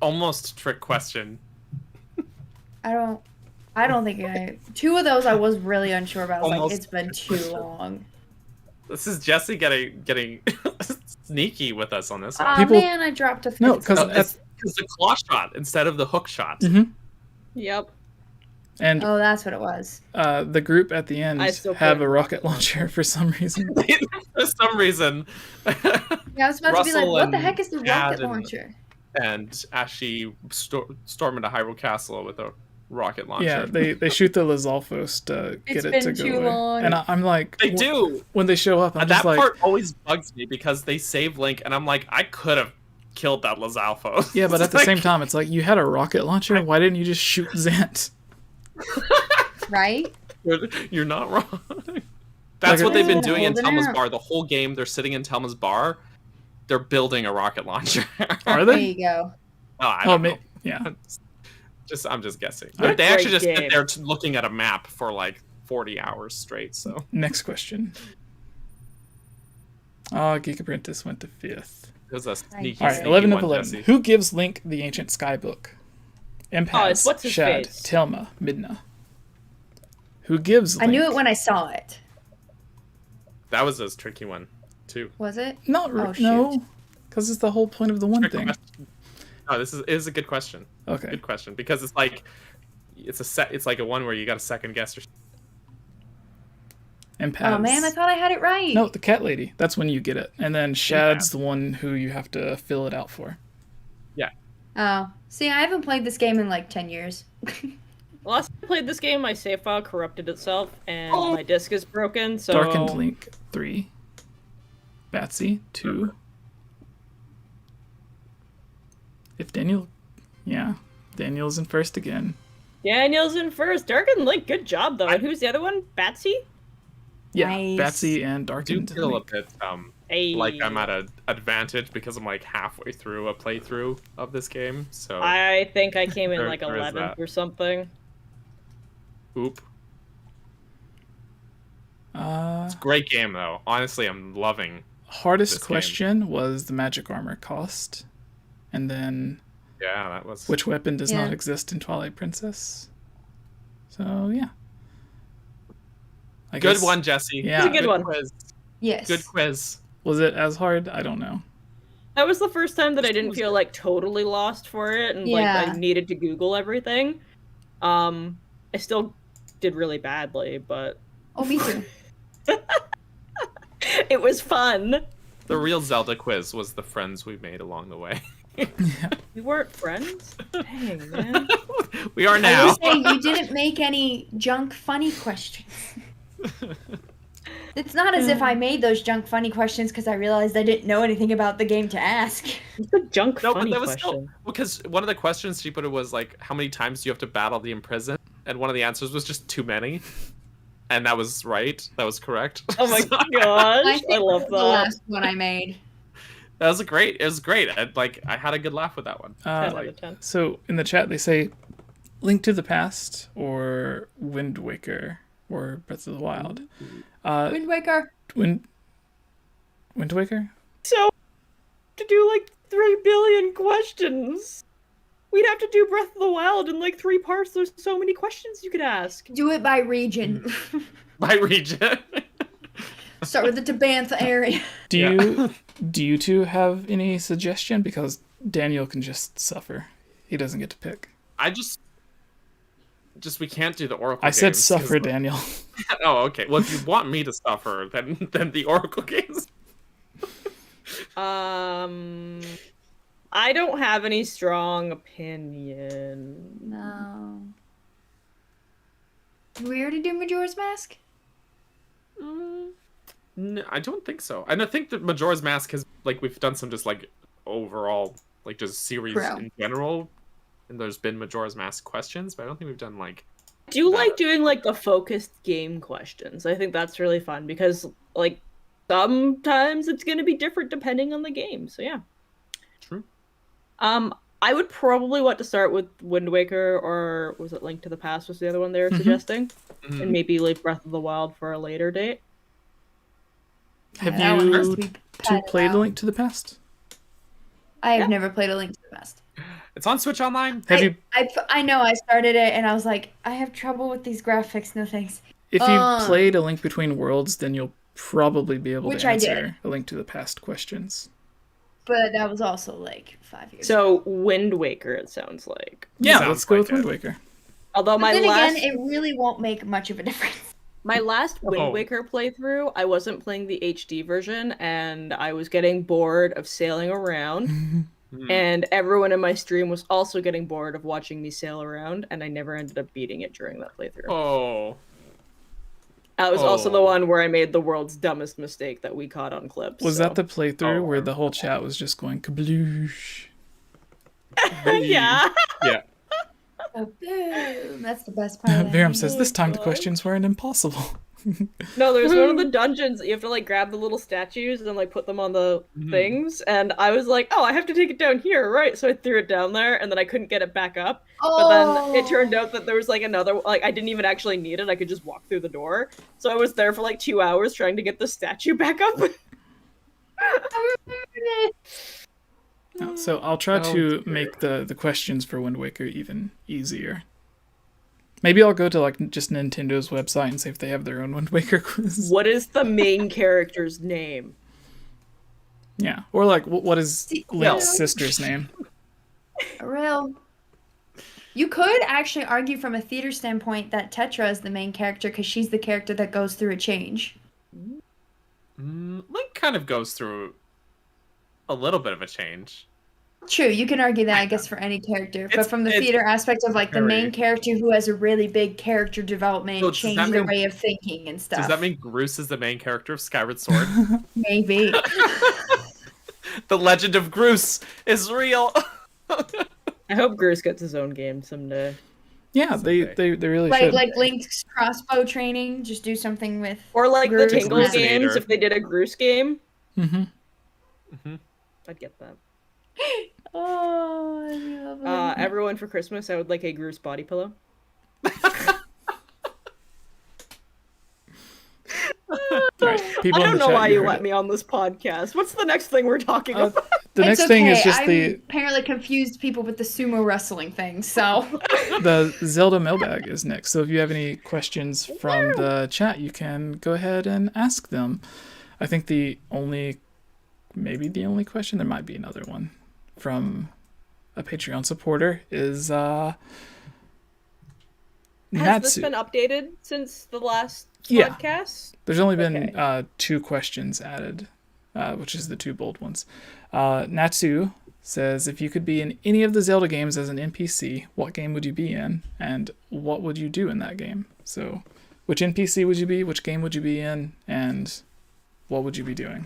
almost trick question. I don't think I... 2 of those I was really unsure about. I was like, Almost. it's been too long. This is Jesse getting sneaky with us on this one. Oh, People- man, I dropped a 50. No, 'cause No, it's the claw shot instead of the hook shot. Mm-hmm. Yep. And Oh, that's what it was. the group at the end I still have put a rocket launcher for some reason. For some reason. Yeah, I was about to be like, Russell what the and heck is the Chad rocket and- launcher? And Ashley storm into Hyrule Castle with a rocket launcher. Yeah, they shoot the 𝗍𝗲𝗃 to It's get it been to go too away. long. And I'm like, They do. when they show up, I'm And just that like, part always bugs me because they save Link, and I'm like, I could have killed that 𝗍𝗲𝗃. yeah, but at the Like, same time, it's like, you had a rocket launcher. Why didn't you just shoot Zant? Right? You're not wrong. That's Like, what they've been Hold doing in it Telma's out. bar. The whole game, they're sitting in Telma's bar. They're building a rocket launcher. Are There they? you go. Oh, I don't know. Yeah. I'm just guessing. What a They actually great just game. sit there looking at a map for like 40 hours straight. So Next question. Geek Apprentice went to 5th. it was a sneaky. All right, sneaky 11 of one, 11. Jesse. Who gives Link the Ancient Sky Book? it's what's his Shad, face? 𝗏𝗲, Midna. Who gives I Link? knew it when I saw it. That was a tricky one too. Was it? Not Oh, shoot. no, because it's the whole point of the one Trick thing. question. No, this is a good question. Okay. Good question because it's like it's like a one where you got a second guess or And Paz. Oh, man, I thought I had it right. No, the cat lady. That's when you get it. And then Shad's the one who you have to fill it out for. Oh. See, I haven't played this game in like 10 years. Last time I played this game, my save file corrupted itself, and my disc is broken, so... Darkened Link 3. 𝗏𝗲 2. If Daniel... Yeah. Daniel's in first again. Daniel's in first. Darkened Link, good job, though. And who's the other one? 𝗏𝗲? Yeah. Nice. 𝗏𝗲 and I do Darkened feel a Link. bit Hey. like I'm at an advantage because I'm like halfway through a playthrough of this game. So I think I came in There- like there is 11th that. or something. oop. Uh, Great game though. Honestly, I'm loving. hardest This game. question was the magic armor cost. And then Yeah, that was. which weapon does Yeah. not exist in Twilight Princess. So, yeah. I Good guess- one, Jesse. Yeah. It's a good one. Quiz. Yes. Good quiz. Was it as hard? I don't know. That was the first time that I didn't feel like totally lost for it and like Yeah. I needed to Google everything. I still did really badly, but Oh, me too. it was fun. The real Zelda quiz was the friends we made along the way. We weren't friends? Dang, man. We are I now. will say you didn't make any junk funny questions. It's not as if I made those junk funny questions because I realized I didn't know anything about the game to ask. It's a junk No, but funny that was question. still because one of the questions she put was like, how many times do you have to battle the imprisoned? And one of the answers was just too many. And that was right. That was correct. Oh my So, gosh, I think love that was the that. last one I made. that was great. It was great. I had a good laugh with that one. 10 out like- of 10. So in the chat they say Link to the Past or Wind Waker or Breath of the Wild. Wind Waker. Wind Waker? So, to do like 3 billion questions, we'd have to do Breath of the Wild in like 3 parts. There's so many questions you could ask. Do it by region. My region. Start with the Tabantha area. Do you two have any suggestion? Because Daniel can just suffer. He doesn't get to pick. I just Just we can't do the Oracle. I said games, 'cause suffer, Daniel. Oh, okay. Well, if you want me to suffer, then the Oracle games. I don't have any strong opinion. No. Did we already do Majora's Mask? No, I don't think so. And I think that Majora's Mask has, like, we've done some just, like, overall, like, just series in general. And there's been Majora's Mask questions, but I don't think we've done, like... Do you like doing, like, the focused game questions? I think that's really fun because, like, sometimes it's going to be different depending on the game. So, yeah. True. I would probably want to start with Wind Waker, or was it Link to the Past was the other one they were suggesting? And maybe leave Breath of the Wild for a later date. Have you two played A Link to the Past? I have never played A Link to the Past. It's on Switch Online. I know, I started it and I was like, I have trouble with these graphics, no thanks. If you've played A Link Between Worlds, then you'll probably be able to answer A Link to the Past questions. But that was also like 5 years ago. So Wind Waker, it sounds like. Yeah, let's go with Wind Waker. Although again, it really won't make much of a difference. My last Wind Waker playthrough, I wasn't playing the HD version, and I was getting bored of sailing around. And everyone in my stream was also getting bored of watching me sail around, and I never ended up beating it during that playthrough. Oh. That was also the one where I made the world's dumbest mistake that we caught on clips. Was that the playthrough where the whole chat was just going kabloosh? Yeah. Yeah. Oh, boom. That's the best part. Viram says this time the questions weren't impossible. No, there's one of the dungeons that you have to like grab the little statues and like put them on the things, and I was like, oh, I have to take it down here, right? So I threw it down there, and then I couldn't get it back up. But then it turned out that there was like another, like I didn't even actually need it. I could just walk through the door. So I was there for like 2 hours trying to get the statue back up. So I'll try to make the questions for Wind Waker even easier. Maybe I'll go to like just Nintendo's website and see if they have their own Wind Waker quiz. What is the main character's name? Yeah, or like what is Link's sister's name? Real. You could actually argue from a theater standpoint that Tetra is the main character because she's the character that goes through a change. Link kind of goes through a little bit of a change. True, you can argue that, I guess, for any character. But from the theater aspect of, like, the main character who has a really big character development, change their way of thinking and stuff. Does that mean Groose is the main character of Skyward Sword? Maybe. The legend of Groose is real! I hope Groose gets his own game someday. Yeah, they really should. Like Link's crossbow training, just do something with... Or like Groose. the Tingle games, if they did a Groose game. I'd get that. Oh, I love it. Everyone for Christmas, I would like a Groose body pillow. Right. I don't know why you let me on this podcast. What's the next thing we're talking about? The next thing is just apparently confused people with the sumo wrestling thing, so... The Zelda mailbag is next, so if you have any questions from the chat, you can go ahead and ask them. I think maybe the only question, there might be another one, from a Patreon supporter is Has this been updated since the last podcast? There's only been 2 questions added, which is the 2 bold ones. Natsu says, if you could be in any of the Zelda games as an NPC, what game would you be in, and what would you do in that game? So, which NPC would you be, which game would you be in, and what would you be doing?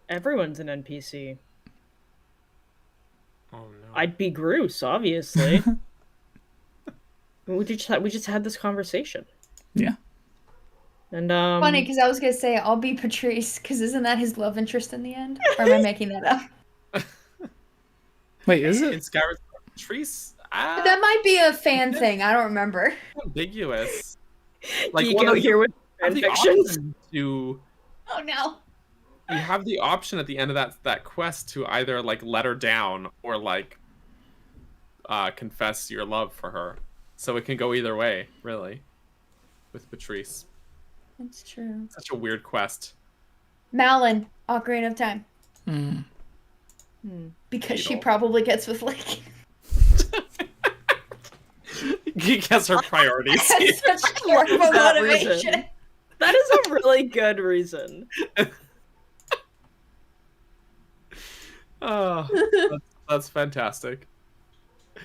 Everyone's an NPC. Oh no. I'd be Groose, obviously. we just had this conversation. Yeah. And funny, because I was gonna say I'll be Patrice, because isn't that his love interest in the end? Or am I making that up? Wait, is it? It's Skyward Patrice? That might be a fan thing. I don't remember. Ambiguous. Like you go here with fan fictions. Oh no. You have the option at the end of that quest to either like let her down or like confess your love for her. So it can go either way, really, with Patrice. That's true. Such a weird quest. Malin, Ocarina of Time. Mm. Because she probably gets with Link. has her priorities. That's such terrible That motivation. reason. That is a really good reason. Oh, that's fantastic.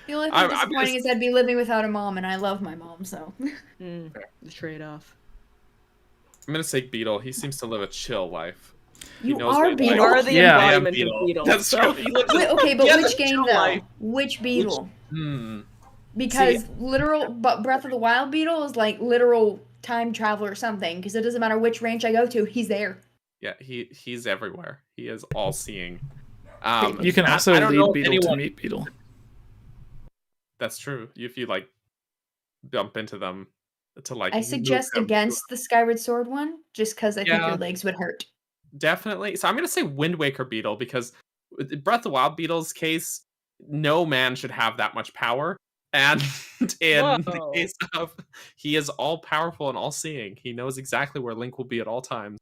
The only thing I'm disappointing is I'd be living without a mom, and I love my mom, so. The trade-off. I'm gonna say Beetle. He seems to live a chill life. You knows are what he Beetle. You are the Yeah, I am embodiment of Beetle. That's so- true. He lives Wait, okay, but He has which a game chill though? life. Which Beetle? Hmm. Because but Breath of the Wild Beetle is like literal time travel or something. Because it doesn't matter which ranch I go to, he's there. Yeah, he's everywhere. He is all seeing. You can I also don't know lead if Beetle to anyone- meet Beetle. That's true. If you like bump into them to like. I move suggest them. against the Skyward Sword one, just because I think Yeah. your legs would hurt. Definitely. So I'm gonna say Wind Waker Beetle because with Breath of the Wild Beetle's case, no man should have that much power. And in the Whoa. case of he is all powerful and all seeing. He knows exactly where Link will be at all times.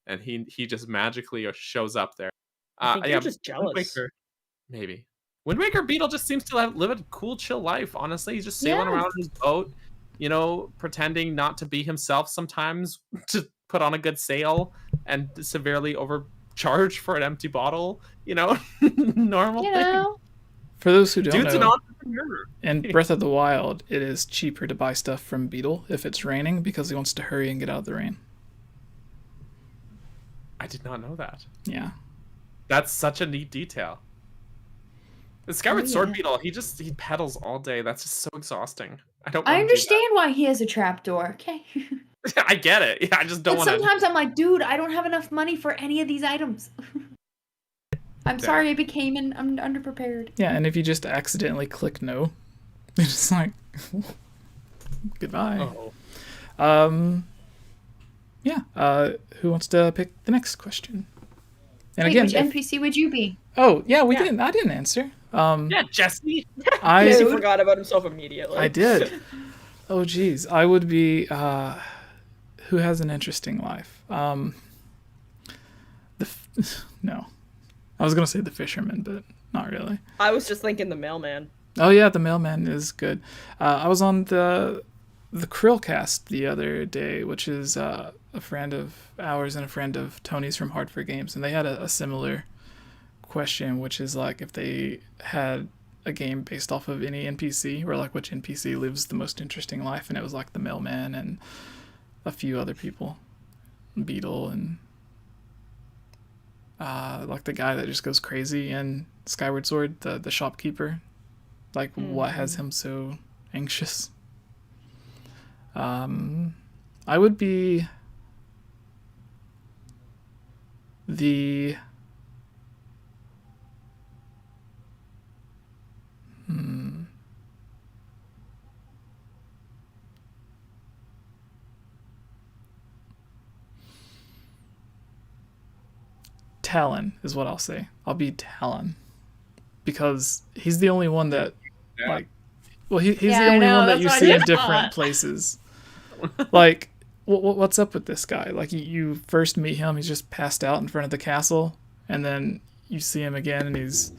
And he just magically shows up there. I think you're just Wind jealous. Waker, maybe. Wind Waker Beetle just seems to live a cool, chill life. Honestly, he's just sailing Yeah. around in his boat, pretending not to be himself sometimes to put on a good sail and severely overcharge for an empty bottle. Normal You thing. know? For those who don't Dude's an know, entrepreneur. in Breath of the Wild, it is cheaper to buy stuff from Beetle if it's raining because he wants to hurry and get out of the rain. I did not know that. Yeah. That's such a neat detail. The Skyward Sword yeah. Beetle, he pedals all day. That's just so exhausting. I don't. I wanna do that. understand why he has a trapdoor, okay? I get it. Yeah, I just don't But want to. sometimes I'm like, dude, I don't have enough money for any of these items. I'm sorry I became I'm underprepared. Yeah, and if you just accidentally click no, it's just like, goodbye. Oh. Yeah. Who wants to pick the next question? And Wait, again, which NPC would you be? oh yeah, Yeah. didn't. I didn't answer. Yeah, Jesse. He I forgot about himself immediately. I did. Oh geez, I would be. Who has an interesting life? No, I was gonna say the fisherman, but not really. I was just thinking the mailman. Oh yeah, the mailman is good. I was on the Krillcast the other day, which is a friend of ours and a friend of Tony's from Hard for Games, and they had a similar question, which is like if they had a game based off of any NPC, or like which NPC lives the most interesting life, and it was like the mailman and a few other people, Beetle and like the guy that just goes crazy in Skyward Sword, the shopkeeper. Like what has him so anxious? I would be the Talon is what I'll say. I'll be Talon because he's the only one that Yeah. like. Well, he's Yeah, the I only know, one that that's you what I see in thought. different places. Like, what's up with this guy? Like, you first meet him, he's just passed out in front of the castle, and then you see him again, and he's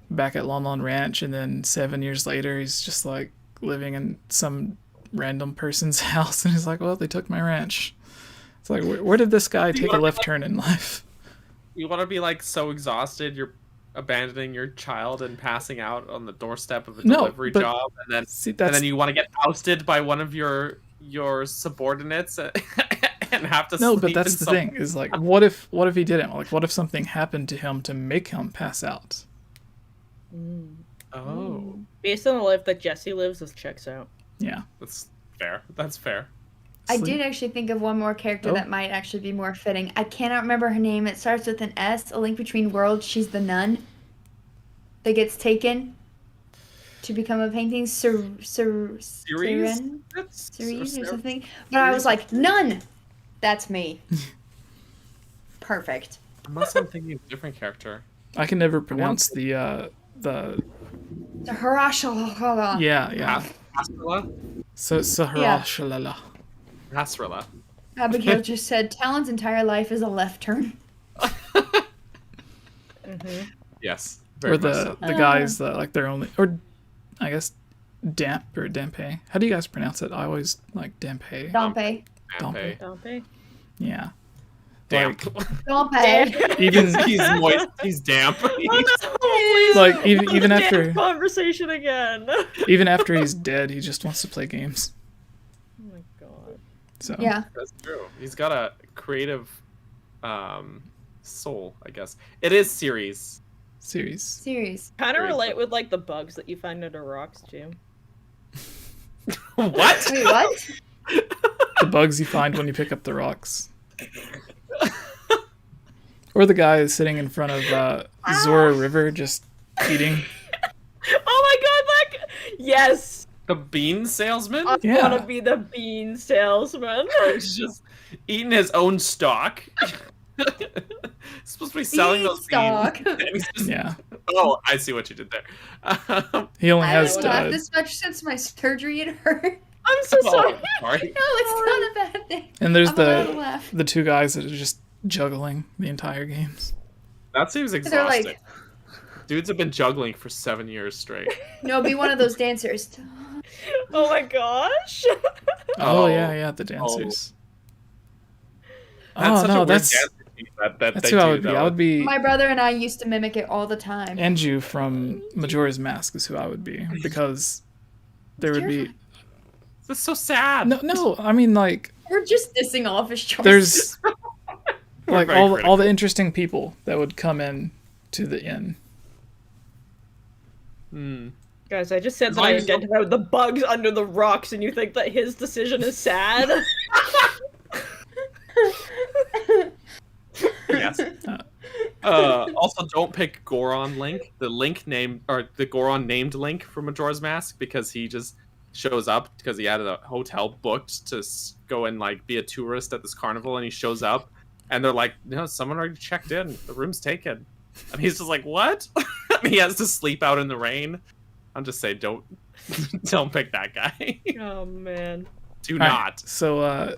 back at Lon Lon Ranch, and then 7 years later, he's just like living in some random person's house, and he's like, well, they took my ranch. It's like, where did this guy take a left turn in life? You want to be like so exhausted, you're abandoning your child and passing out on the doorstep of a No, delivery but job, and See, then you want to get ousted by one of your subordinates and have to. No, sleep but that's in the some- thing. Is like, what if he didn't? Like, what if something happened to him to make him pass out? Oh, Based on the life that Jesse lives, this checks out. Yeah. that's fair. That's fair. I Sleep. did actually think of one more character Oh. that might actually be more fitting. I cannot remember her name. It starts with an S, A Link Between Worlds. She's the nun that gets taken to become a painting. Series? Cerise or something. But I was like, nun! That's me. Perfect. Unless I'm thinking of a different character. I can never pronounce the The Harashala. yeah. Hasrilla? Saharashalala. Hasrilla. Abigail just said Talon's entire life is a left turn. Yes. Or Very much so. the guys that like they're only, or I guess Damp or Dampe. How do you guys pronounce it? I always like Dampe. Dompe. Dampe. Dompe. Yeah. Damp. Dompe. Even He's moist. He's damp. like even Damn after conversation again. Oh even after he's dead, he just wants to play games. my god. So Yeah. That's true. He's got a creative soul, I guess. It is series. Series. Kind of Very relate with like the bugs that you find under rocks too. What? Wait, what? the bugs you find when you pick up the rocks. Or the guy is sitting in front of Zora River just eating. Oh my god, like yes! The bean salesman? I Yeah. wanna be the bean salesman. He's just eating his own stock. He's supposed to be selling those Beanstalk. beans. And he's just, Yeah. oh, I see what you did there. He only I has haven't laughed this much since my surgery. It hurt. I'm so sorry. Oh, sorry. No, it's not a bad thing. and there's I'm allowed to the laugh. the two guys that are just juggling the entire games. That seems They're exhausting. like, Dudes have been juggling for 7 years straight. no, be one of those dancers. Oh my gosh. Oh, Oh. yeah, the dancers. That's Oh such a no, weird that's dance routine that that's they who I do, would be. though. I would be My brother and I used to mimic it all the time. Anju from Majora's Mask is who I would be because there would be This is so sad. no. I mean like We're just dissing all of his choices. there's like very all critical. the interesting people that would come in to the inn. Guys, I just said As that long I as you- identify with the bugs under the rocks, and you think that his decision is sad? Yes. Also, don't pick Goron Link, the Link name or the Goron named Link from Majora's Mask, because he just shows up because he had a hotel booked to go and like be a tourist at this carnival, and he shows up, and they're like, "No, someone already checked in. The room's taken," and he's just like, "What?" And he has to sleep out in the rain. I'm just saying, don't pick that guy. Oh man. Do All right, not. So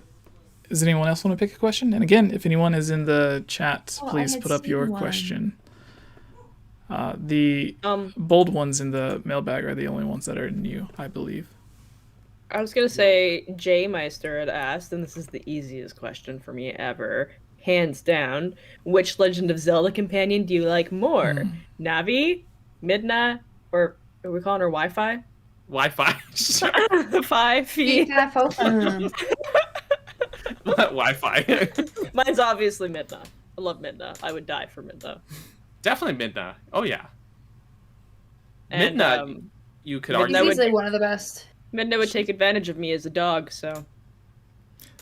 does anyone else want to pick a question? And again, if anyone is in the chat, Oh, I please had put up your seen one. question. The bold ones in the mailbag are the only ones that are new, I believe. I was gonna say Jay Meister had asked, and this is the easiest question for me ever, hands down. Which Legend of Zelda companion do you like more, Navi, Midna, or are we calling her Wi-Fi? Wi-Fi. Fi-Fi. Wi-Fi. Mine's obviously Midna. I love Midna. I would die for Midna. Definitely Midna. Oh yeah. And Midna, you could Midna argue. He's would- easily one of the best. Midna would take advantage of me as a dog, so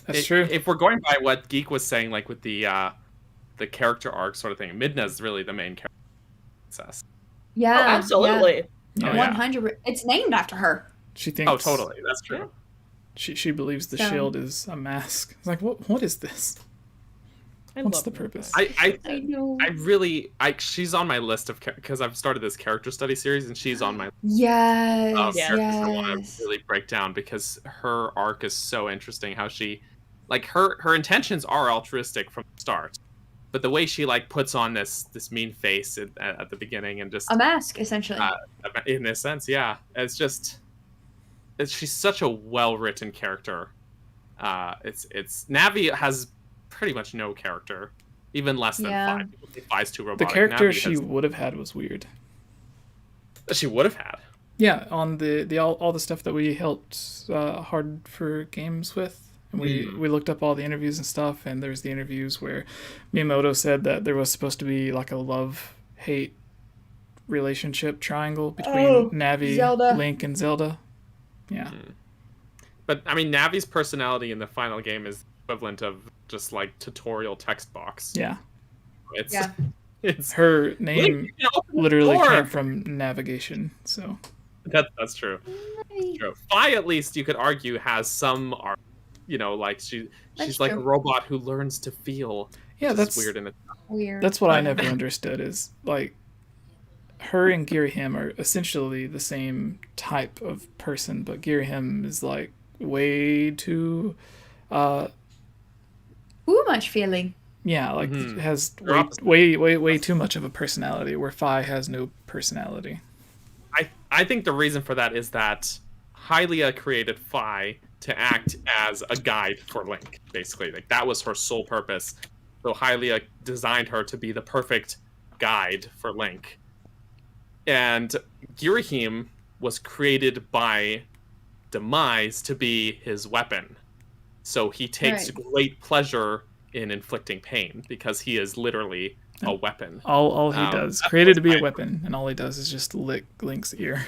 That's true. If we're going by what Geek was saying, like with the character arc sort of thing, Midna's really the main character. Princess. Yeah. oh, absolutely. Oh, Yeah. yeah. 100. It's named after her. She thinks. Oh, totally. That's true. She believes the So- shield is a mask. It's like, what is this? I What's love the Midna. purpose? I know. she's on my list of because I've started this character study series, and she's on my Yes. characters I want Yes. to really break down because her arc is so interesting. How she, like her intentions are altruistic from the start, but the way she like puts on this mean face at the beginning and just A mask, essentially. in a sense, yeah, she's such a well written character. It's Navi has pretty much no character, even less than Yeah. 5. People think 5's too the robotic. character Navi she has- would have had was weird. that she would have had. Yeah, on the all the stuff that we helped hard for games with. And we looked up all the interviews and stuff, and there's the interviews where Miyamoto said that there was supposed to be like a love-hate relationship triangle between Navi, Zelda. Link, and Zelda. Yeah. But I mean, Navi's personality in the final game is equivalent of just like tutorial text box. Yeah. It's Yeah. it's Her name Link, you can open the literally door. came from navigation, so That's true. True. Fi, at least you could argue, has some art. You know, like she's That's like a true. robot who learns to feel. yeah, which is that's weird in it. Weird. That's what I never understood is like her and Ghirahim are essentially the same type of person, but Ghirahim is like way too Too much feeling. yeah, like Mhm. has They're opposite. way too much of a personality where Fi has no personality. I think the reason for that is that Hylia created Fi to act as a guide for Link, basically. Like, that was her sole purpose. So Hylia designed her to be the perfect guide for Link. And Ghirahim was created by Demise to be his weapon. So he takes great pleasure in inflicting pain because he is literally a weapon. All he does, created to be a weapon, and all he does is just lick Link's ear.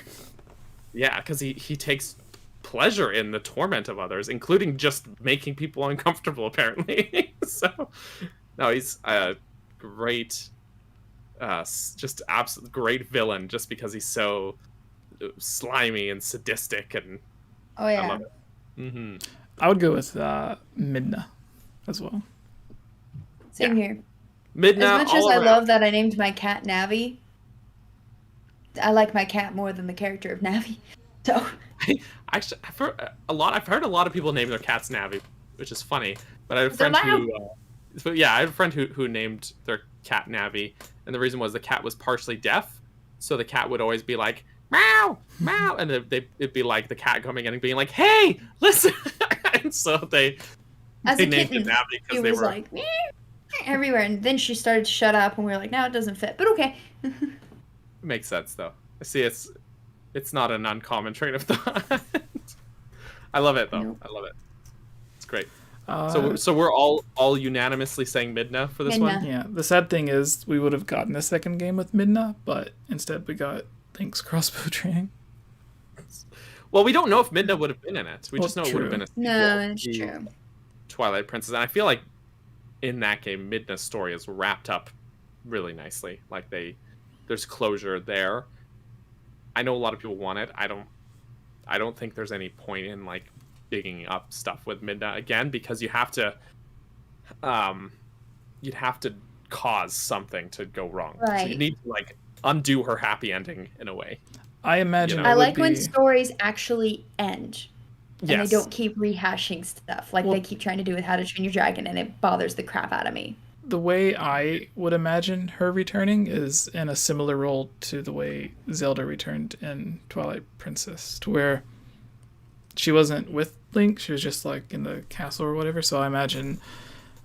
Yeah, because he takes pleasure in the torment of others, including just making people uncomfortable, apparently. So, no, he's a great, just absolute great villain just because he's so slimy and sadistic, and Oh yeah. I love it. Mm-hmm. I would go with Midna as well. Same here. Midna, As much as all I around. love that I named my cat Navi, I like my cat more than the character of Navi. So Actually, I've heard a lot of people name their cats Navi, which is funny. But I had a They're friend loud. I had a friend who named their cat Navi, and the reason was the cat was partially deaf, so the cat would always be like meow, meow, and it'd be like the cat coming in and being like, "Hey, listen!" And so they as a named kitten, it Navi she because they was were like "Meow," everywhere, and then she started to shut up, and we were like, "No, it doesn't fit," but okay. Makes sense though. I see it's not an uncommon train of thought. I love it though. Nope. I love it. It's great. Uh, So we're all unanimously saying Midna for this one. Midna. yeah, the sad thing is we would have gotten a second game with Midna, but instead we got Link's crossbow training. Well, we don't know if Midna would have been in it. We Well, just know it would have true. been a sequel No, it's to true. Twilight Princess, and I feel like in that game, Midna's story is wrapped up really nicely. Like there's closure there. I know a lot of people want it. I don't think there's any point in like digging up stuff with Midna again because you'd have to cause something to go wrong. So you Right. need to like undo her happy ending in a way. I imagine You it know. I would like when be- stories actually end. And Yes. they don't keep rehashing stuff like Well- they keep trying to do with How to Train Your Dragon, and it bothers the crap out of me. the way I would imagine her returning is in a similar role to the way Zelda returned in Twilight Princess, to where she wasn't with Link, she was just like in the castle or whatever. So I imagine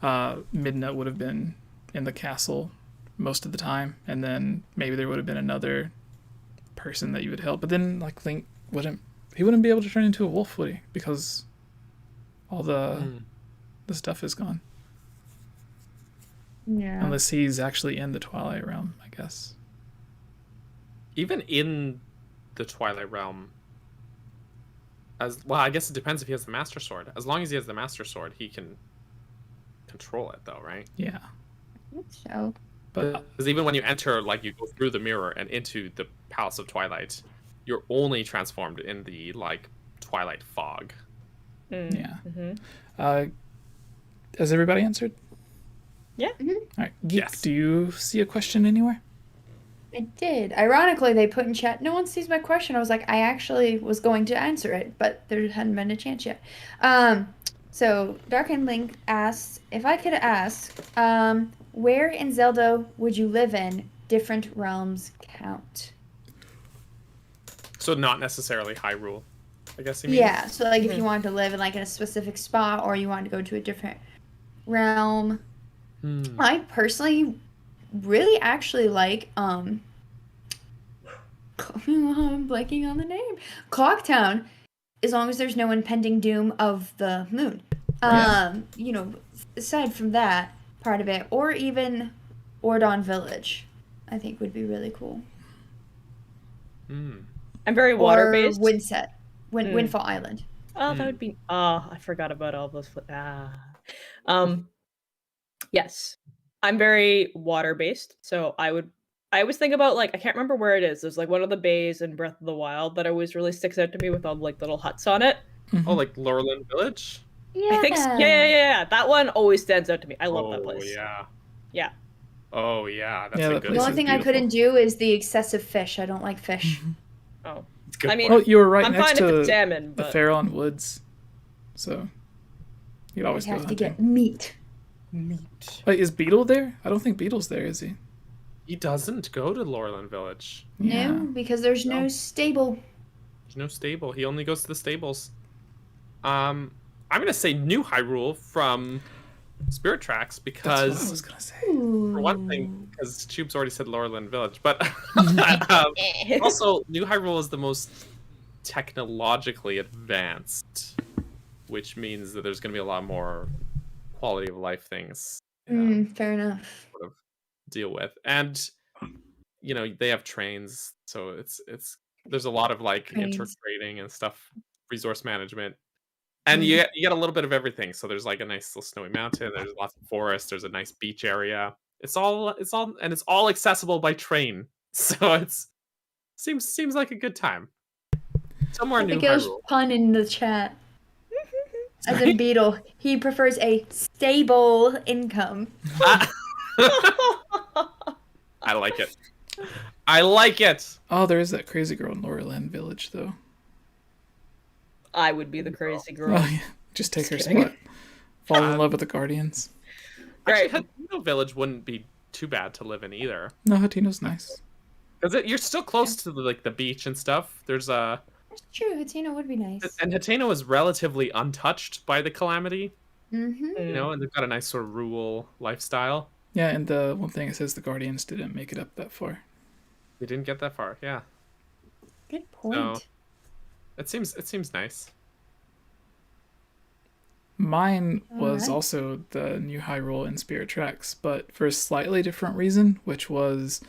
Midna would have been in the castle most of the time, and then maybe there would have been another person that you would help. But then like Link wouldn't be able to turn into a wolf, would he? Because all the stuff is gone. Yeah. Unless he's actually in the Twilight Realm, I guess. Even in the Twilight Realm, as well, I guess it depends if he has the Master Sword. As long as he has the Master Sword, he can control it, though, right? Yeah. So But Because even when you enter, like, you go through the mirror and into the Palace of Twilight, you're only transformed in the like Twilight fog. yeah. Mm-hmm. Has everybody answered? Yeah. All right. Geek, Yes. do you see a question anywhere? I did. Ironically, they put in chat, no one sees my question. I was like, I actually was going to answer it, but there hadn't been a chance yet. So Dark and Link asks, if I could ask, where in Zelda would you live in? Different realms count. So not necessarily Hyrule, I guess you mean? Yeah, so like if you wanted to live in like in a specific spot or you wanted to go to a different realm. I personally really actually like I'm blanking on the name. Clocktown, as long as there's no impending doom of the moon. You know, aside from that part of it, or even Ordon Village, I think would be really cool. Hmm. I'm very water based. Or Windset. Windfall Island. Oh, that would be. Oh, I forgot about all those. Yes, I'm very water based. So I always think about like I can't remember where it is. There's like one of the bays in Breath of the Wild that always really sticks out to me with all like little huts on it. Oh, like Lurelin Village? Yeah. I think so. Yeah. That one always stands out to me. I love that place. Yeah. Yeah. Oh yeah, that's Yeah, a that good The place only is thing I beautiful. couldn't do is the excessive fish. I don't like fish. Oh, It's a good I mean, point. Well, you were right I'm next fine if to it's salmon, the but Farallon Woods, so you'd I always go have to hunting. get meat. Meat. Wait, is Beetle there? I don't think Beetle's there, is he? He doesn't go to Lurelin Village. Yeah. No, because there's no stable. There's no stable. He only goes to the stables. I'm gonna say New Hyrule from Spirit Tracks because That's what I was gonna say. for one thing, because Tube's already said Laurelland Village, but also New Hyrule is the most technologically advanced, which means that there's gonna be a lot more quality of life things. Fair enough. Sort of deal with, and you know they have trains, so it's there's a lot of like Trains. intertrading and stuff, resource management. And you get a little bit of everything. So there's like a nice little snowy mountain. There's lots of forest. There's a nice beach area. It's all accessible by train. So it's seems like a good time. Somewhere new Miguel's Hyrule. pun in the chat. As in Beetle, he prefers a stable income. I like it. I like it. Oh, there is that crazy girl in Laurelland Village, though. I would be the crazy girl. Oh, yeah. Just take her Just kidding. spot. Fall in love with the Guardians. Actually, Right. Hateno Village wouldn't be too bad to live in either. No, Hatino's nice. Because you're still close to the beach and stuff. There's a That's true. Hateno would be nice. and Hateno is relatively untouched by the calamity, Mm-hmm. you know, and they've got a nice sort of rural lifestyle. Yeah, and the one thing it says the Guardians didn't make it up that far. They didn't get that far, yeah. Good point. So, it seems nice. Mine was Alright. also the New Hyrule in Spirit Tracks, but for a slightly different reason, which was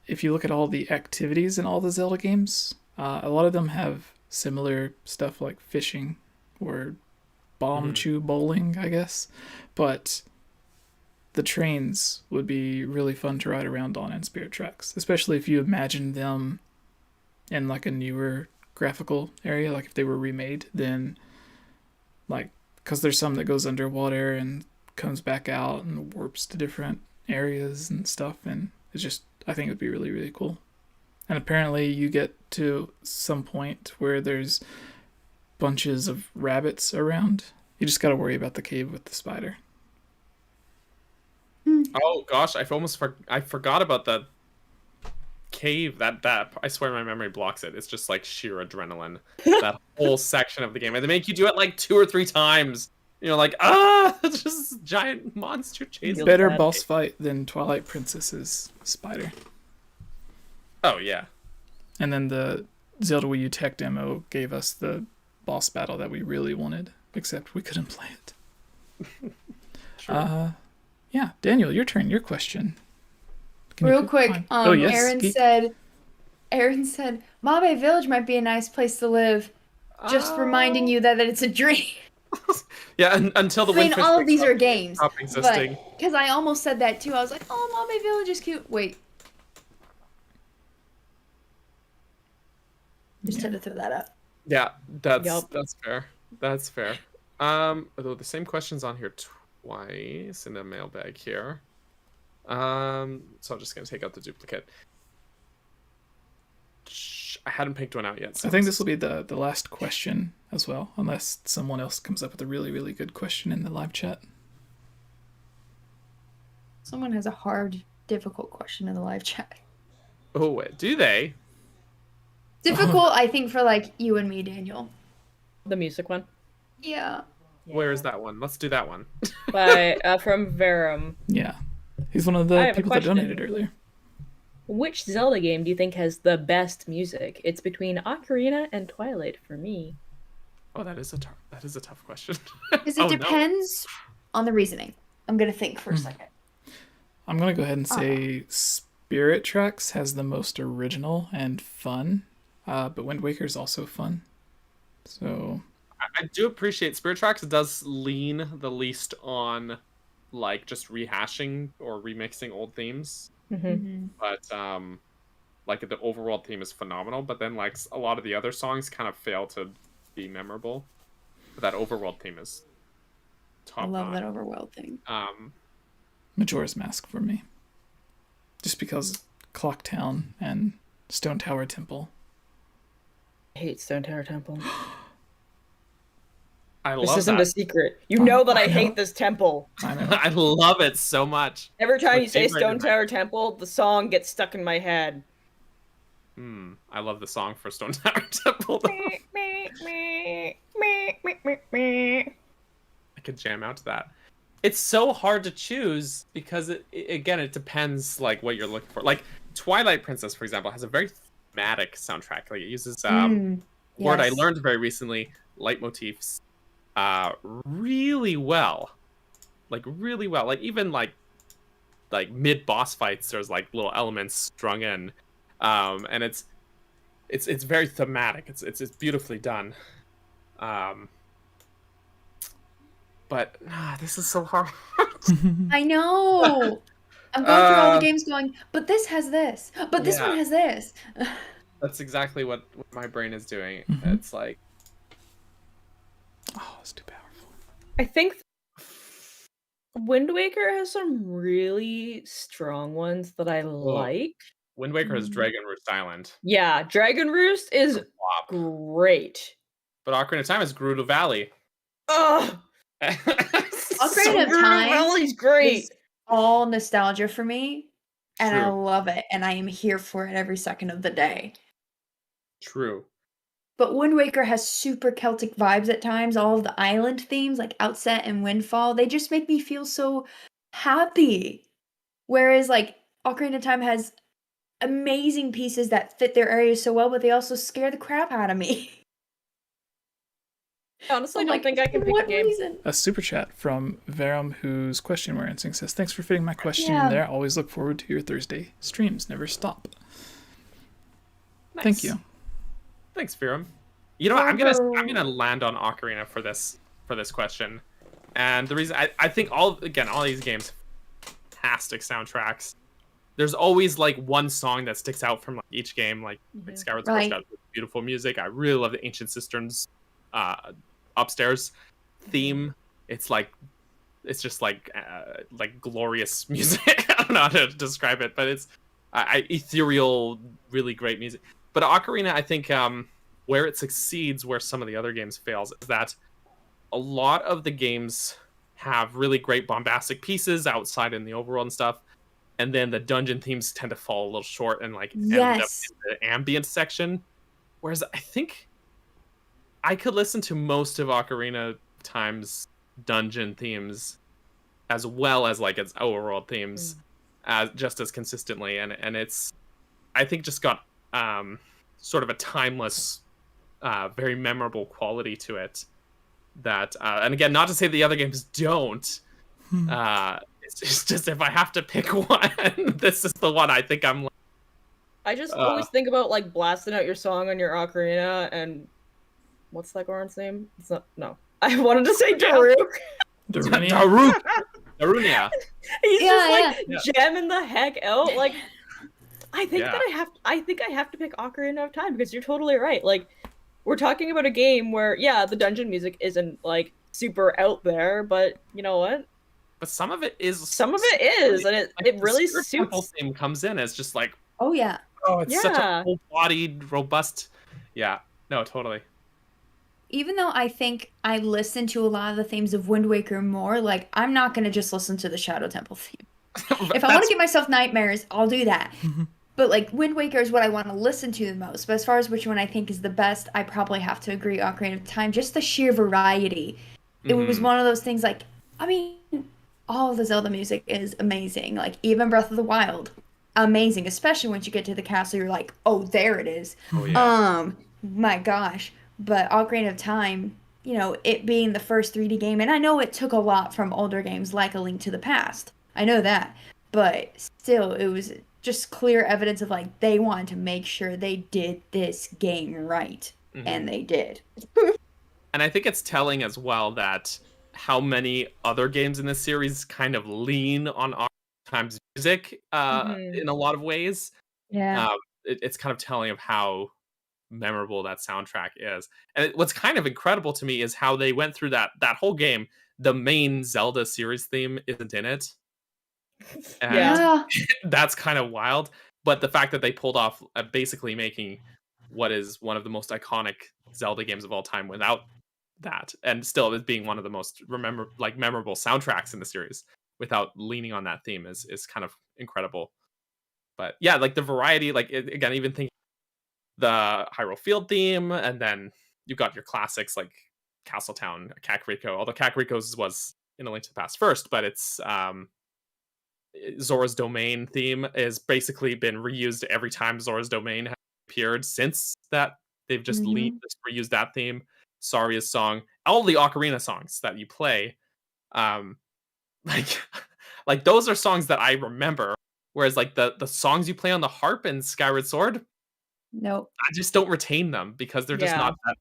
if you look at all the activities in all the Zelda games, a lot of them have similar stuff like fishing or 𝗵𝗃𝗀𝗆 bowling, I guess. But the trains would be really fun to ride around on in Spirit Tracks, especially if you imagine them in like a newer graphical area, like if they were remade, then like, because there's some that goes underwater and comes back out and warps to different areas and stuff, and it's just, I think it would be really, really cool. And apparently you get to some point where there's bunches of rabbits around. You just got to worry about the cave with the spider. Oh gosh, I forgot about the cave. That I swear my memory blocks it. It's just like sheer adrenaline. That whole section of the game, and they make you do it like 2 or 3 times. You know, like it's just this giant monster chasing. Better bad. boss fight than Twilight Princess's spider. Oh yeah. And then the Zelda Wii U tech demo gave us the boss battle that we really wanted, except we couldn't play it. Sure. Yeah, Daniel, your turn. Your question. Can you Real click quick, mine? Oh, yes, Aaron said, Mabe Village might be a nice place to live. Just reminding you that it's a dream. Yeah, until the I mean, Windfish all of wakes these up, are games. stop existing. Because I almost said that too. I was like, oh, Mabe Village is cute. Wait. Just had to throw that up. Yeah, that's Yup. that's fair. That's fair. Although the same question's on here twice in the mailbag here. So I'm just gonna take out the duplicate. I hadn't picked one out yet. So I think this will be the last question as well, unless someone else comes up with a really, really good question in the live chat. Someone has a hard, difficult question in the live chat. Oh wait, do they? Difficult, I think, for like you and me, Daniel. The music one. Yeah. Where is that one? Let's do that one. By from Verum. Yeah. He's one of I the have a people that question. donated earlier. Which Zelda game do you think has the best music? It's between Ocarina and Twilight for me. Oh, that is a tough question. Because it Oh, no. depends on the reasoning. I'm going to think for a second. I'm going to go ahead and say Spirit Tracks has the most original and fun, but Wind Waker is also fun. So, I do appreciate Spirit Tracks. It does lean the least on like just rehashing or remixing old themes. But like the overworld theme is phenomenal, but then like a lot of the other songs kind of fail to be memorable. But that overworld theme is top I love notch. that overworld thing. Majora's Mask for me. Just because Clock Town and Stone Tower Temple. I hate Stone Tower Temple. I This love isn't that. a secret. You know that I I know. hate this temple. I know. I love it so much. Every time my you say favorite Stone in my- Tower Temple, the song gets stuck in my head. I love the song for Stone Tower Temple. I could jam out to that. It's so hard to choose because it depends like what you're looking for. Like Twilight Princess, for example, has a very thematic soundtrack. Like it uses word I learned very recently, leitmotifs, really well. Like really well. Like even like mid boss fights, there's like little elements strung in, and it's very thematic. It's beautifully done. But this is so hard. I know. I'm going through all the games going, but this has this. But this one has this. That's exactly what my brain is doing. It's like, oh, it's too powerful. I think Wind Waker has some really strong ones that I like. Wind Waker is Dragon Roost Island. Yeah, Dragon Roost is great. But Ocarina of Time is Gerudo Valley. Ugh! Ocarina of Time Valley's great. is all nostalgia for me, and I True. love it, and I am here for it every second of the day. True. But Wind Waker has super Celtic vibes at times. All of the island themes, like Outset and Windfall, they just make me feel so happy. Whereas, like, Ocarina of Time has amazing pieces that fit their areas so well, but they also scare the crap out of me. Honestly, I don't think I can pick a game. A super chat from 𝗵𝗲𝗃𝗀𝗆, whose question we're answering, says, thanks for fitting my question in there. Always look forward to your Thursday streams. Never stop. Nice. Thank you. Thanks, 𝗵𝗲. You know what? I'm gonna land on Ocarina for this question, and the reason I think all these games have fantastic soundtracks. There's always like one song that sticks out from like each game. Like Skyward Sword got beautiful music. I really love the Ancient Cisterns upstairs theme. It's just like glorious music. I don't know how to describe it, but it's ethereal, really great music. But Ocarina, I think where it succeeds, where some of the other games fails, is that a lot of the games have really great bombastic pieces outside in the overworld and stuff, and then the dungeon themes tend to fall a little short and like end up in the ambient section. Whereas I think I could listen to most of Ocarina Time's dungeon themes as well as like its overworld themes as just as consistently, and it's I think just got sort of a timeless, very memorable quality to it. That and again, not to say the other games don't. It's just if I have to pick one, this is the one I think I'm. I just always think about like blasting out your song on your ocarina and what's that Goron's name? It's not. No, I wanted to say Daruk. Darunia. He's just jamming the heck out. Like, I think that I think I have to pick Ocarina of Time because you're totally right. Like, we're talking about a game where the dungeon music isn't like super out there, but you know what? But some of it is. Some of it is, and it really suits. The theme comes in as just like. Oh yeah. Oh, it's such a full-bodied, robust. Yeah. No, totally. Even though I think I listen to a lot of the themes of Wind Waker more, like I'm not gonna just listen to the Shadow Temple theme. If I want to give myself nightmares, I'll do that. But like Wind Waker is what I want to listen to the most. But as far as which one I think is the best, I probably have to agree Ocarina of Time. Just the sheer variety. It was one of those things like, I mean, all of the Zelda music is amazing. Like even Breath of the Wild, amazing. Especially once you get to the castle, you're like, oh, there it is. Oh, yeah. My gosh. But Ocarina of Time, you know, it being the first 3D game, and I know it took a lot from older games like A Link to the Past. I know that. But still, it was just clear evidence of, like, they wanted to make sure they did this game right. And they did. And I think it's telling as well that how many other games in this series kind of lean on Ocarina of Time's music in a lot of ways. Yeah. It's kind of telling of how memorable that soundtrack is. And what's kind of incredible to me is how they went through that whole game. The main Zelda series theme isn't in it. And that's kind of wild. But the fact that they pulled off basically making what is one of the most iconic Zelda games of all time without that, and still it being one of the most memorable soundtracks in the series without leaning on that theme is kind of incredible. But yeah, like the variety, like again, even thinking the Hyrule Field theme, and then you got your classics like Castletown, Kakariko. Although Kakariko's was in A Link to the Past first, but it's Zora's Domain theme has basically been reused every time Zora's Domain has appeared since that. They've just reused that theme. Saria's song, all the ocarina songs that you play, like those are songs that I remember. Whereas like the songs you play on the harp in Skyward Sword, Nope. I just don't retain them because they're just not that.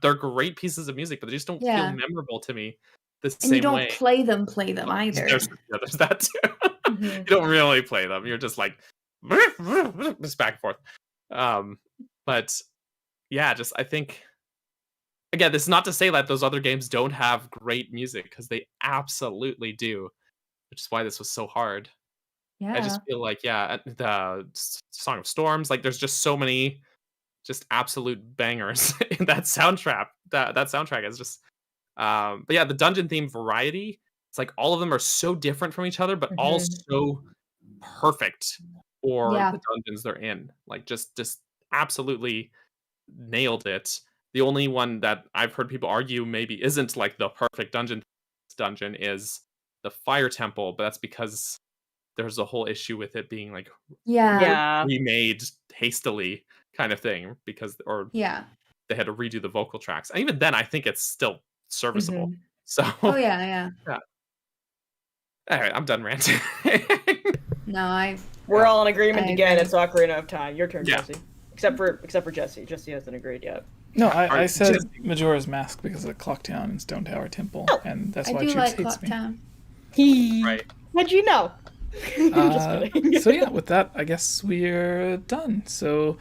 They're great pieces of music, but they just don't feel memorable to me the same way. And you don't play them either. There's that too. You don't really play them. You're just like just back and forth. But yeah, just I think again, this is not to say that those other games don't have great music, because they absolutely do, which is why this was so hard. Yeah. I just feel like the Song of Storms, like there's just so many just absolute bangers in that soundtrack. That soundtrack is just but yeah, the dungeon theme variety, it's like all of them are so different from each other, but all so perfect for the dungeons they're in. Like just absolutely nailed it. The only one that I've heard people argue maybe isn't like the perfect dungeon is the Fire Temple, but that's because there's a whole issue with it being like remade hastily kind of thing, because they had to redo the vocal tracks. And even then I think it's still serviceable. So yeah. All right, I'm done ranting. We're all in agreement again. It's Ocarina of Time. Your turn, Jesse. Except for Jesse. Jesse hasn't agreed yet. No, I said Majora's Mask because of Clocktown and Stone Tower Temple, and that's why Chips hates me. Right. How'd you know? Just kidding. So yeah, with that, I guess we're done. So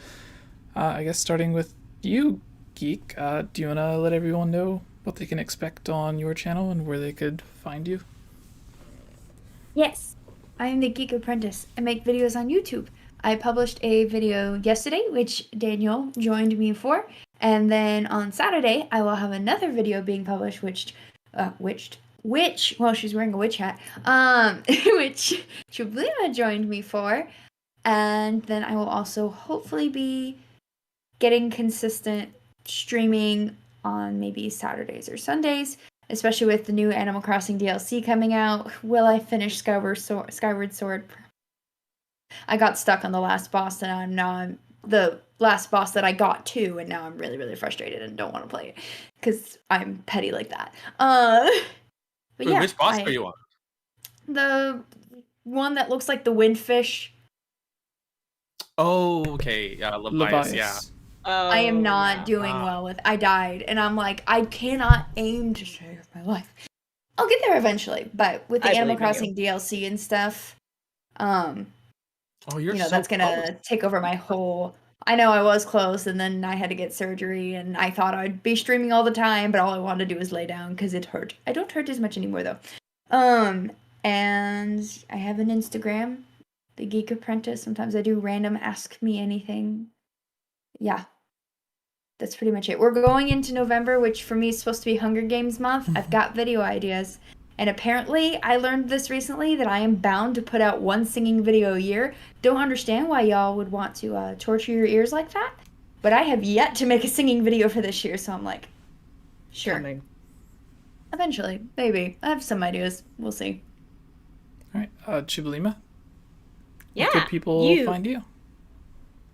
I guess starting with you, Geek, do you want to let everyone know what they can expect on your channel and where they could find you? Yes, I am the Geek Apprentice. I make videos on YouTube. I published a video yesterday, which Daniel joined me for, and then on Saturday I will have another video being published, which well, she's wearing a witch hat, which 𝗵𝗲 joined me for, and then I will also hopefully be getting consistent streaming on maybe Saturdays or Sundays, especially with the new Animal Crossing DLC coming out. Will I finish Skyward Sword? I got stuck on the last boss, and now I'm the last boss that I got to, and now I'm really, really frustrated and don't want to play it because I'm petty like that. But wait, which boss are you on? The one that looks like the windfish. Oh, okay. 𝗵𝗵𝗃, yeah. I am not doing well with. I died, and I'm like, I cannot aim to save my life. I'll get there eventually, but with the Animal Crossing DLC and stuff, that's gonna take over my whole. I know I was close, and then I had to get surgery, and I thought I'd be streaming all the time, but all I wanted to do was lay down because it hurt. I don't hurt as much anymore though. And I have an Instagram, the Geek Apprentice. Sometimes I do random Ask Me Anything. Yeah. That's pretty much it. We're going into November, which for me is supposed to be Hunger Games month. I've got video ideas. And apparently, I learned this recently, that I am bound to put out one singing video a year. Don't understand why y'all would want to torture your ears like that. But I have yet to make a singing video for this year, so I'm like, sure. Coming. Eventually, maybe. I have some ideas. We'll see. All right, 𝗵𝗲. Yeah. Where could people find you?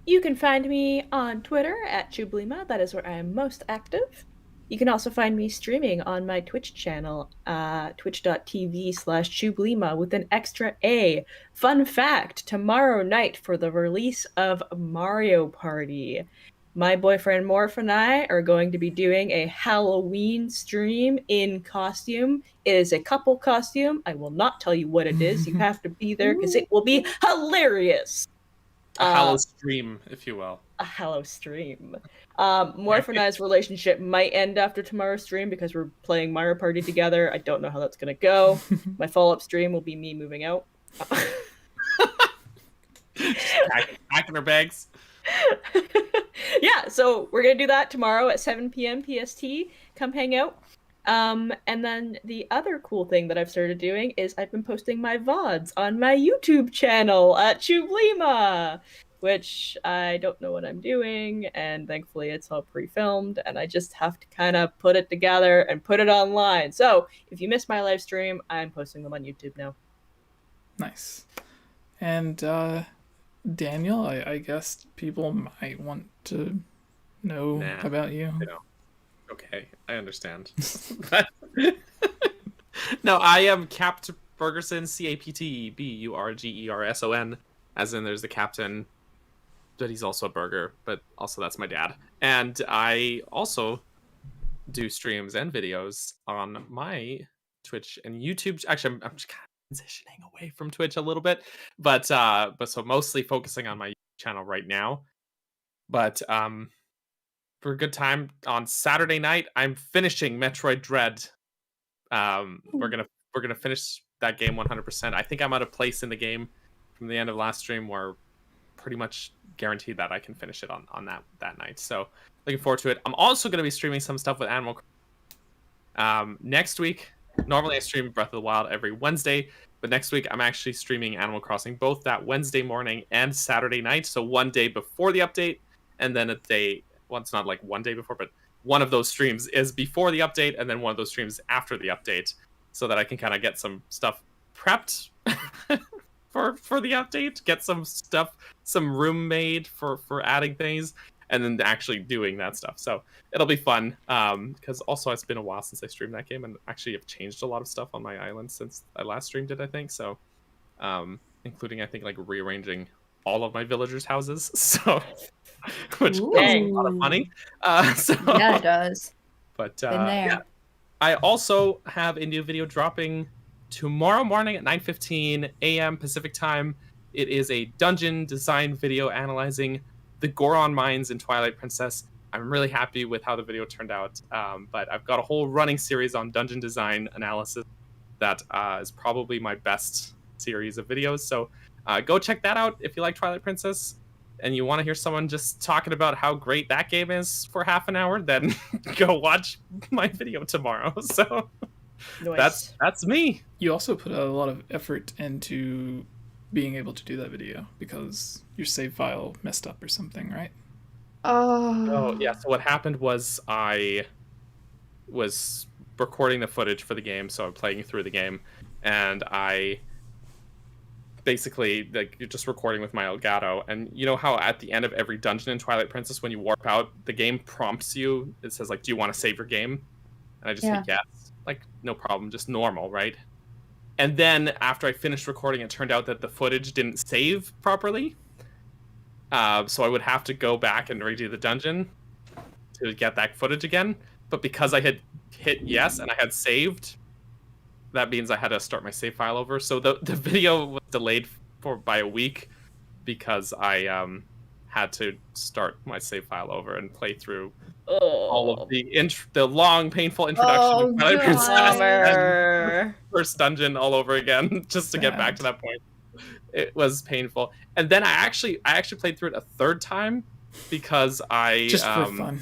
You can find me on Twitter at 𝗵𝗲. That is where I am most active. You can also find me streaming on my Twitch channel, twitch.tv/𝗵𝗲 with an extra A. Fun fact, tomorrow night for the release of Mario Party, my boyfriend Morph and I are going to be doing a Halloween stream in costume. It is a couple costume. I will not tell you what it is. You have to be there because it will be hilarious. A Hallow stream, if you will. A Hallow stream. Morph and I's relationship might end after tomorrow's stream because we're playing Mario Party together. I don't know how that's going to go. My follow-up stream will be me moving out. Packing her bags. Yeah, so we're going to do that tomorrow at 7 p.m. PST. Come hang out. And then the other cool thing that I've started doing is I've been posting my VODs on my YouTube channel at 𝗵𝗲. which I don't know what I'm doing, and thankfully it's all pre-filmed, and I just have to kind of put it together and put it online. So if you missed my live stream, I'm posting them on YouTube now. Nice. And Daniel, I guess people might want to know about you. Okay, I understand. No, I am Capt Burgerson, CAPTBURGERSON, as in there's the captain, but he's also a burger, but also that's my dad. And I also do streams and videos on my Twitch and YouTube. Actually, I'm just kind of transitioning away from Twitch a little bit, but so mostly focusing on my channel right now. But for a good time on Saturday night, I'm finishing Metroid Dread. We're gonna finish that game 100%. I think I'm at a place in the game from the end of last stream where pretty much guaranteed that I can finish it on that night. So looking forward to it. I'm also gonna be streaming some stuff with Animal Crossing. Next week, normally I stream Breath of the Wild every Wednesday, but next week I'm actually streaming Animal Crossing both that Wednesday morning and Saturday night. So one day before the update, and then a day. Well, it's not like one day before, but one of those streams is before the update, and then one of those streams after the update, so that I can kind of get some stuff prepped for the update, get some room made for adding things, and then actually doing that stuff. So it'll be fun, because also it's been a while since I streamed that game, and actually have changed a lot of stuff on my island since I last streamed it, I think. So including, I think, like rearranging all of my villagers' houses, so which costs a lot of money. Yeah, it does. But yeah. I also have a new video dropping tomorrow morning at 9:15 a.m. Pacific time. It is a dungeon design video analyzing the Goron mines in Twilight Princess. I'm really happy with how the video turned out, but I've got a whole running series on dungeon design analysis that is probably my best series of videos. So go check that out if you like Twilight Princess and you want to hear someone just talking about how great that game is for half an hour, then go watch my video tomorrow. So Nice. that's me. You also put a lot of effort into being able to do that video because your save file messed up or something, right? Oh yeah, so what happened was I was recording the footage for the game, so I'm playing through the game, and I basically, like, you're just recording with my Elgato, and you know how at the end of every dungeon in Twilight Princess, when you warp out, the game prompts you, it says like, do you want to save your game? And I just say yes, like, no problem, just normal, right? And then after I finished recording, it turned out that the footage didn't save properly, so I would have to go back and redo the dungeon to get that footage again. But because I had hit yes and I had saved, that means I had to start my save file over. So the video was delayed by a week because I had to start my save file over and play through all of the long, painful introduction of Twilight Princess and first dungeon all over again just to get back to that point. It was painful. And then I actually played through it a third time because I just for fun.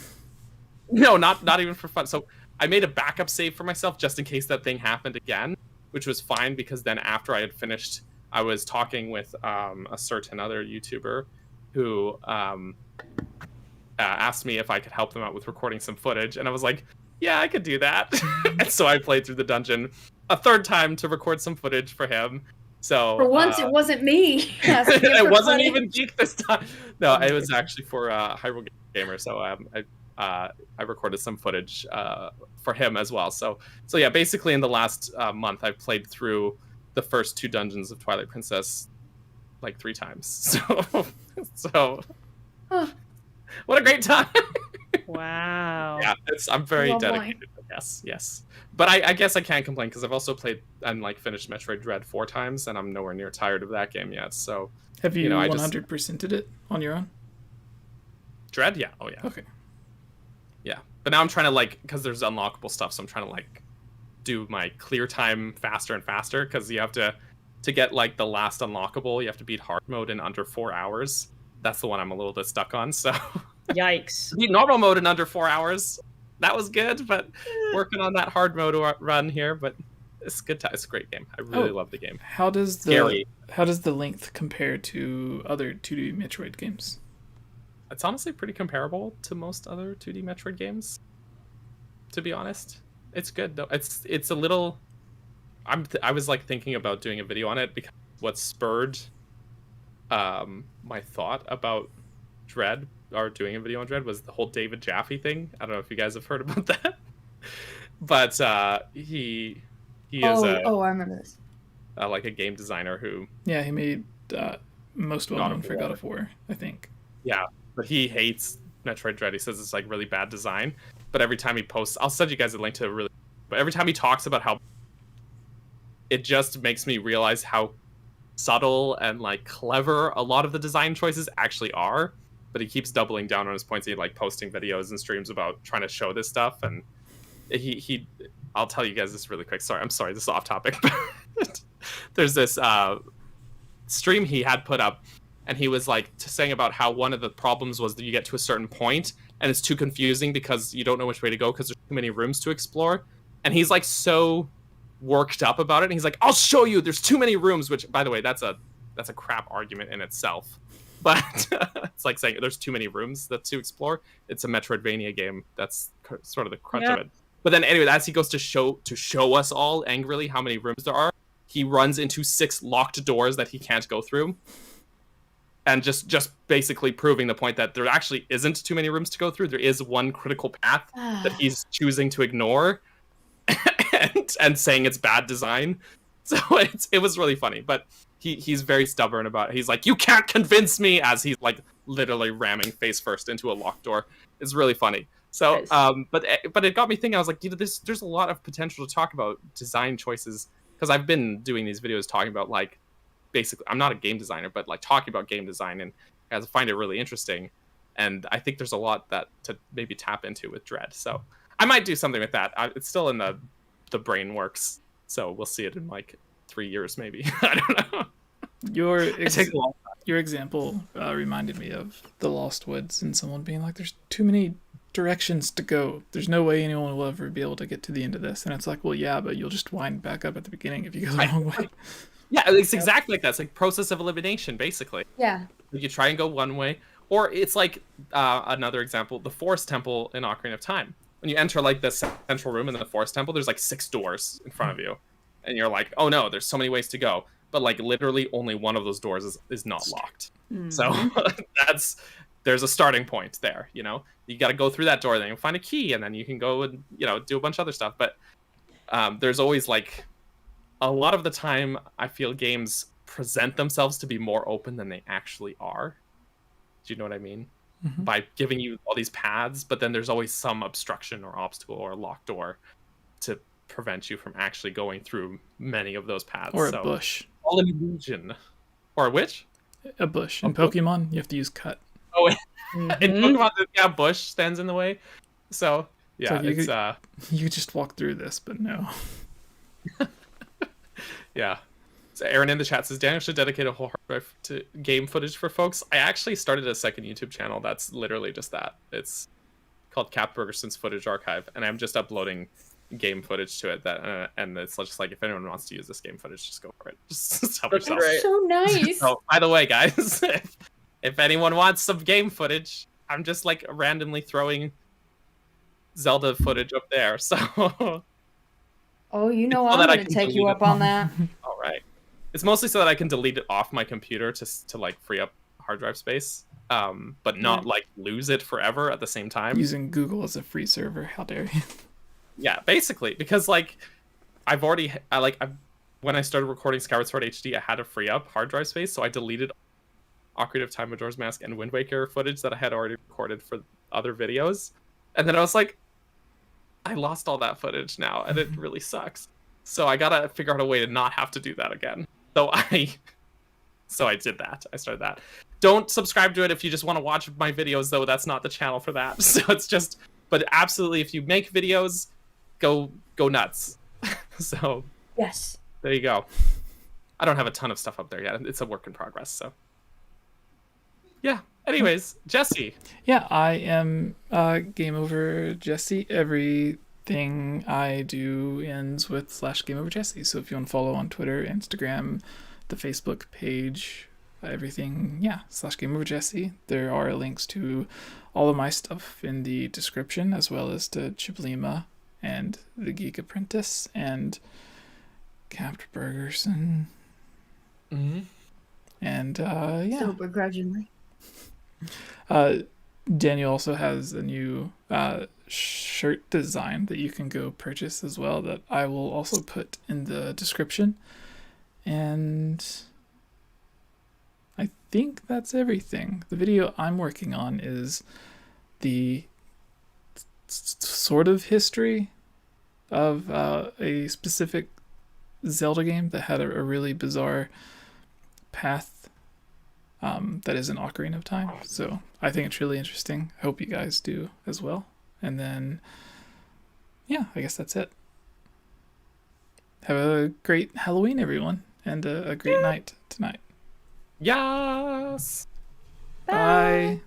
No, not even for fun. So I made a backup save for myself just in case that thing happened again, which was fine because then after I had finished, I was talking with a certain other YouTuber who asked me if I could help them out with recording some footage, and I was like, yeah, I could do that. And so I played through the dungeon a third time to record some footage for him. So for once, it wasn't me. It wasn't even Geek this time. No, it was actually for Hylian Gamer. So I recorded some footage for him as well. So yeah, basically in the last month, I've played through the first 2 dungeons of Twilight Princess like 3 times. So what a great time! Wow. Yeah, I'm very dedicated. Yes. But I guess I can't complain because I've also played and like finished Metroid Dread 4 times, and I'm nowhere near tired of that game yet. So have you 100%ed it on your own? Dread, yeah. Oh yeah. Okay. Yeah, but now I'm trying to like, because there's unlockable stuff, so I'm trying to like do my clear time faster and faster because you have to get like the last unlockable, you have to beat hard mode in under 4 hours. That's the one I'm a little bit stuck on. So yikes. Beat normal mode in under 4 hours. That was good, but working on that hard mode run here, but it's good. It's a great game. I really love the game. How does Scary. the length compare to other 2D Metroid games? It's honestly pretty comparable to most other 2D Metroid games. To be honest, it's good though. It's a little. I was like thinking about doing a video on it because what spurred my thought about Dread or doing a video on Dread was the whole David Jaffe thing. I don't know if you guys have heard about that, but he is I remember this. Like a game designer who he made most well known for War. God of War, I think. Yeah, but he hates Metroid Dread. He says it's like really bad design. But every time he posts, I'll send you guys a link to it. But every time he talks about how it just makes me realize how subtle and like clever a lot of the design choices actually are. But he keeps doubling down on his points. He like posting videos and streams about trying to show this stuff. And he I'll tell you guys this really quick. I'm sorry, this is off topic. But there's this stream he had put up, and he was like saying about how one of the problems was that you get to a certain point and it's too confusing because you don't know which way to go because there's too many rooms to explore. And he's like so worked up about it. And he's like, I'll show you, there's too many rooms, which by the way, that's a crap argument in itself. But it's like saying there's too many rooms to explore. It's a Metroidvania game. That's sort of the crunch of it. But then anyway, as he goes to show us all angrily how many rooms there are, he runs into 6 locked doors that he can't go through. And just basically proving the point that there actually isn't too many rooms to go through. There is one critical path that he's choosing to ignore and saying it's bad design. So it was really funny. But he's very stubborn about it. He's like, you can't convince me, as he's like literally ramming face first into a locked door. It's really funny. So, but it got me thinking. I was like, there's a lot of potential to talk about design choices, because I've been doing these videos talking about like, basically, I'm not a game designer, but like talking about game design, and I find it really interesting. And I think there's a lot that to maybe tap into with Dread. So I might do something with that. It's still in the brain works. So we'll see it in like 3 years, maybe. I don't know. Your example reminded me of the Lost Woods and someone being like, there's too many directions to go. There's no way anyone will ever be able to get to the end of this. And it's like, well, yeah, but you'll just wind back up at the beginning if you go the wrong way. Yeah, it's exactly like that. It's like process of elimination, basically. Yeah. You try and go one way, or it's like another example, the Forest Temple in Ocarina of Time. When you enter like the central room in the Forest Temple, there's like 6 doors in front of you, and you're like, oh no, there's so many ways to go. But like literally only one of those doors is not locked. Mm-hmm. So there's a starting point there. You know, you got to go through that door, then you'll find a key, and then you can go and do a bunch of other stuff. But there's always like, a lot of the time, I feel games present themselves to be more open than they actually are. Do you know what I mean? Mm-hmm. By giving you all these paths, but then there's always some obstruction or obstacle or locked door to prevent you from actually going through many of those paths. Or a bush. All an illusion. Or which? A bush. In Pokemon, you have to use cut. Oh, in Pokemon, yeah, bush stands in the way. So, yeah, you just walk through this, but no. Yeah. So Aaron in the chat says, Daniel should dedicate a whole hard drive to game footage for folks. I actually started a second YouTube channel that's literally just that. It's called Cap Bergerson's Footage Archive, and I'm just uploading game footage to it. And it's just like, if anyone wants to use this game footage, just go for it. Just help yourself. So nice. So, by the way, guys, if anyone wants some game footage, I'm just like randomly throwing Zelda footage up there. So... Oh, I'm going to take you up on that. All right. It's mostly so that I can delete it off my computer to like free up hard drive space, but not like lose it forever at the same time. Using Google as a free server, how dare you? Yeah, basically, because like when I started recording Skyward Sword HD, I had to free up hard drive space, so I deleted Ocarina of Time, Majora's Mask, and Wind Waker footage that I had already recorded for other videos, and then I was like, I lost all that footage now, and it really sucks. So I gotta figure out a way to not have to do that again. So I did that. I started that. Don't subscribe to it if you just want to watch my videos, though. That's not the channel for that. So it's just, but absolutely, if you make videos, go nuts. So yes, there you go. I don't have a ton of stuff up there yet. It's a work in progress. So yeah. Anyways, Jesse. Yeah, I am Game Over Jesse every everything I do ends with /GameOverJesse. So if you want to follow on Twitter, Instagram, the Facebook page, everything, yeah, /GameOverJesse. There are links to all of my stuff in the description, as well as to 𝗙cie𝗹𝗵𝗲 and the Geek Apprentice and Capped Burgers and yeah. So begrudgingly. Daniel also has a new shirt design that you can go purchase as well, that I will also put in the description. And I think that's everything. The video I'm working on is the sort of history of a specific Zelda game that had a really bizarre path that is an Ocarina of Time. So I think it's really interesting. I hope you guys do as well. And then, yeah, I guess that's it. Have a great Halloween, everyone, and a great night tonight. Yes. Bye.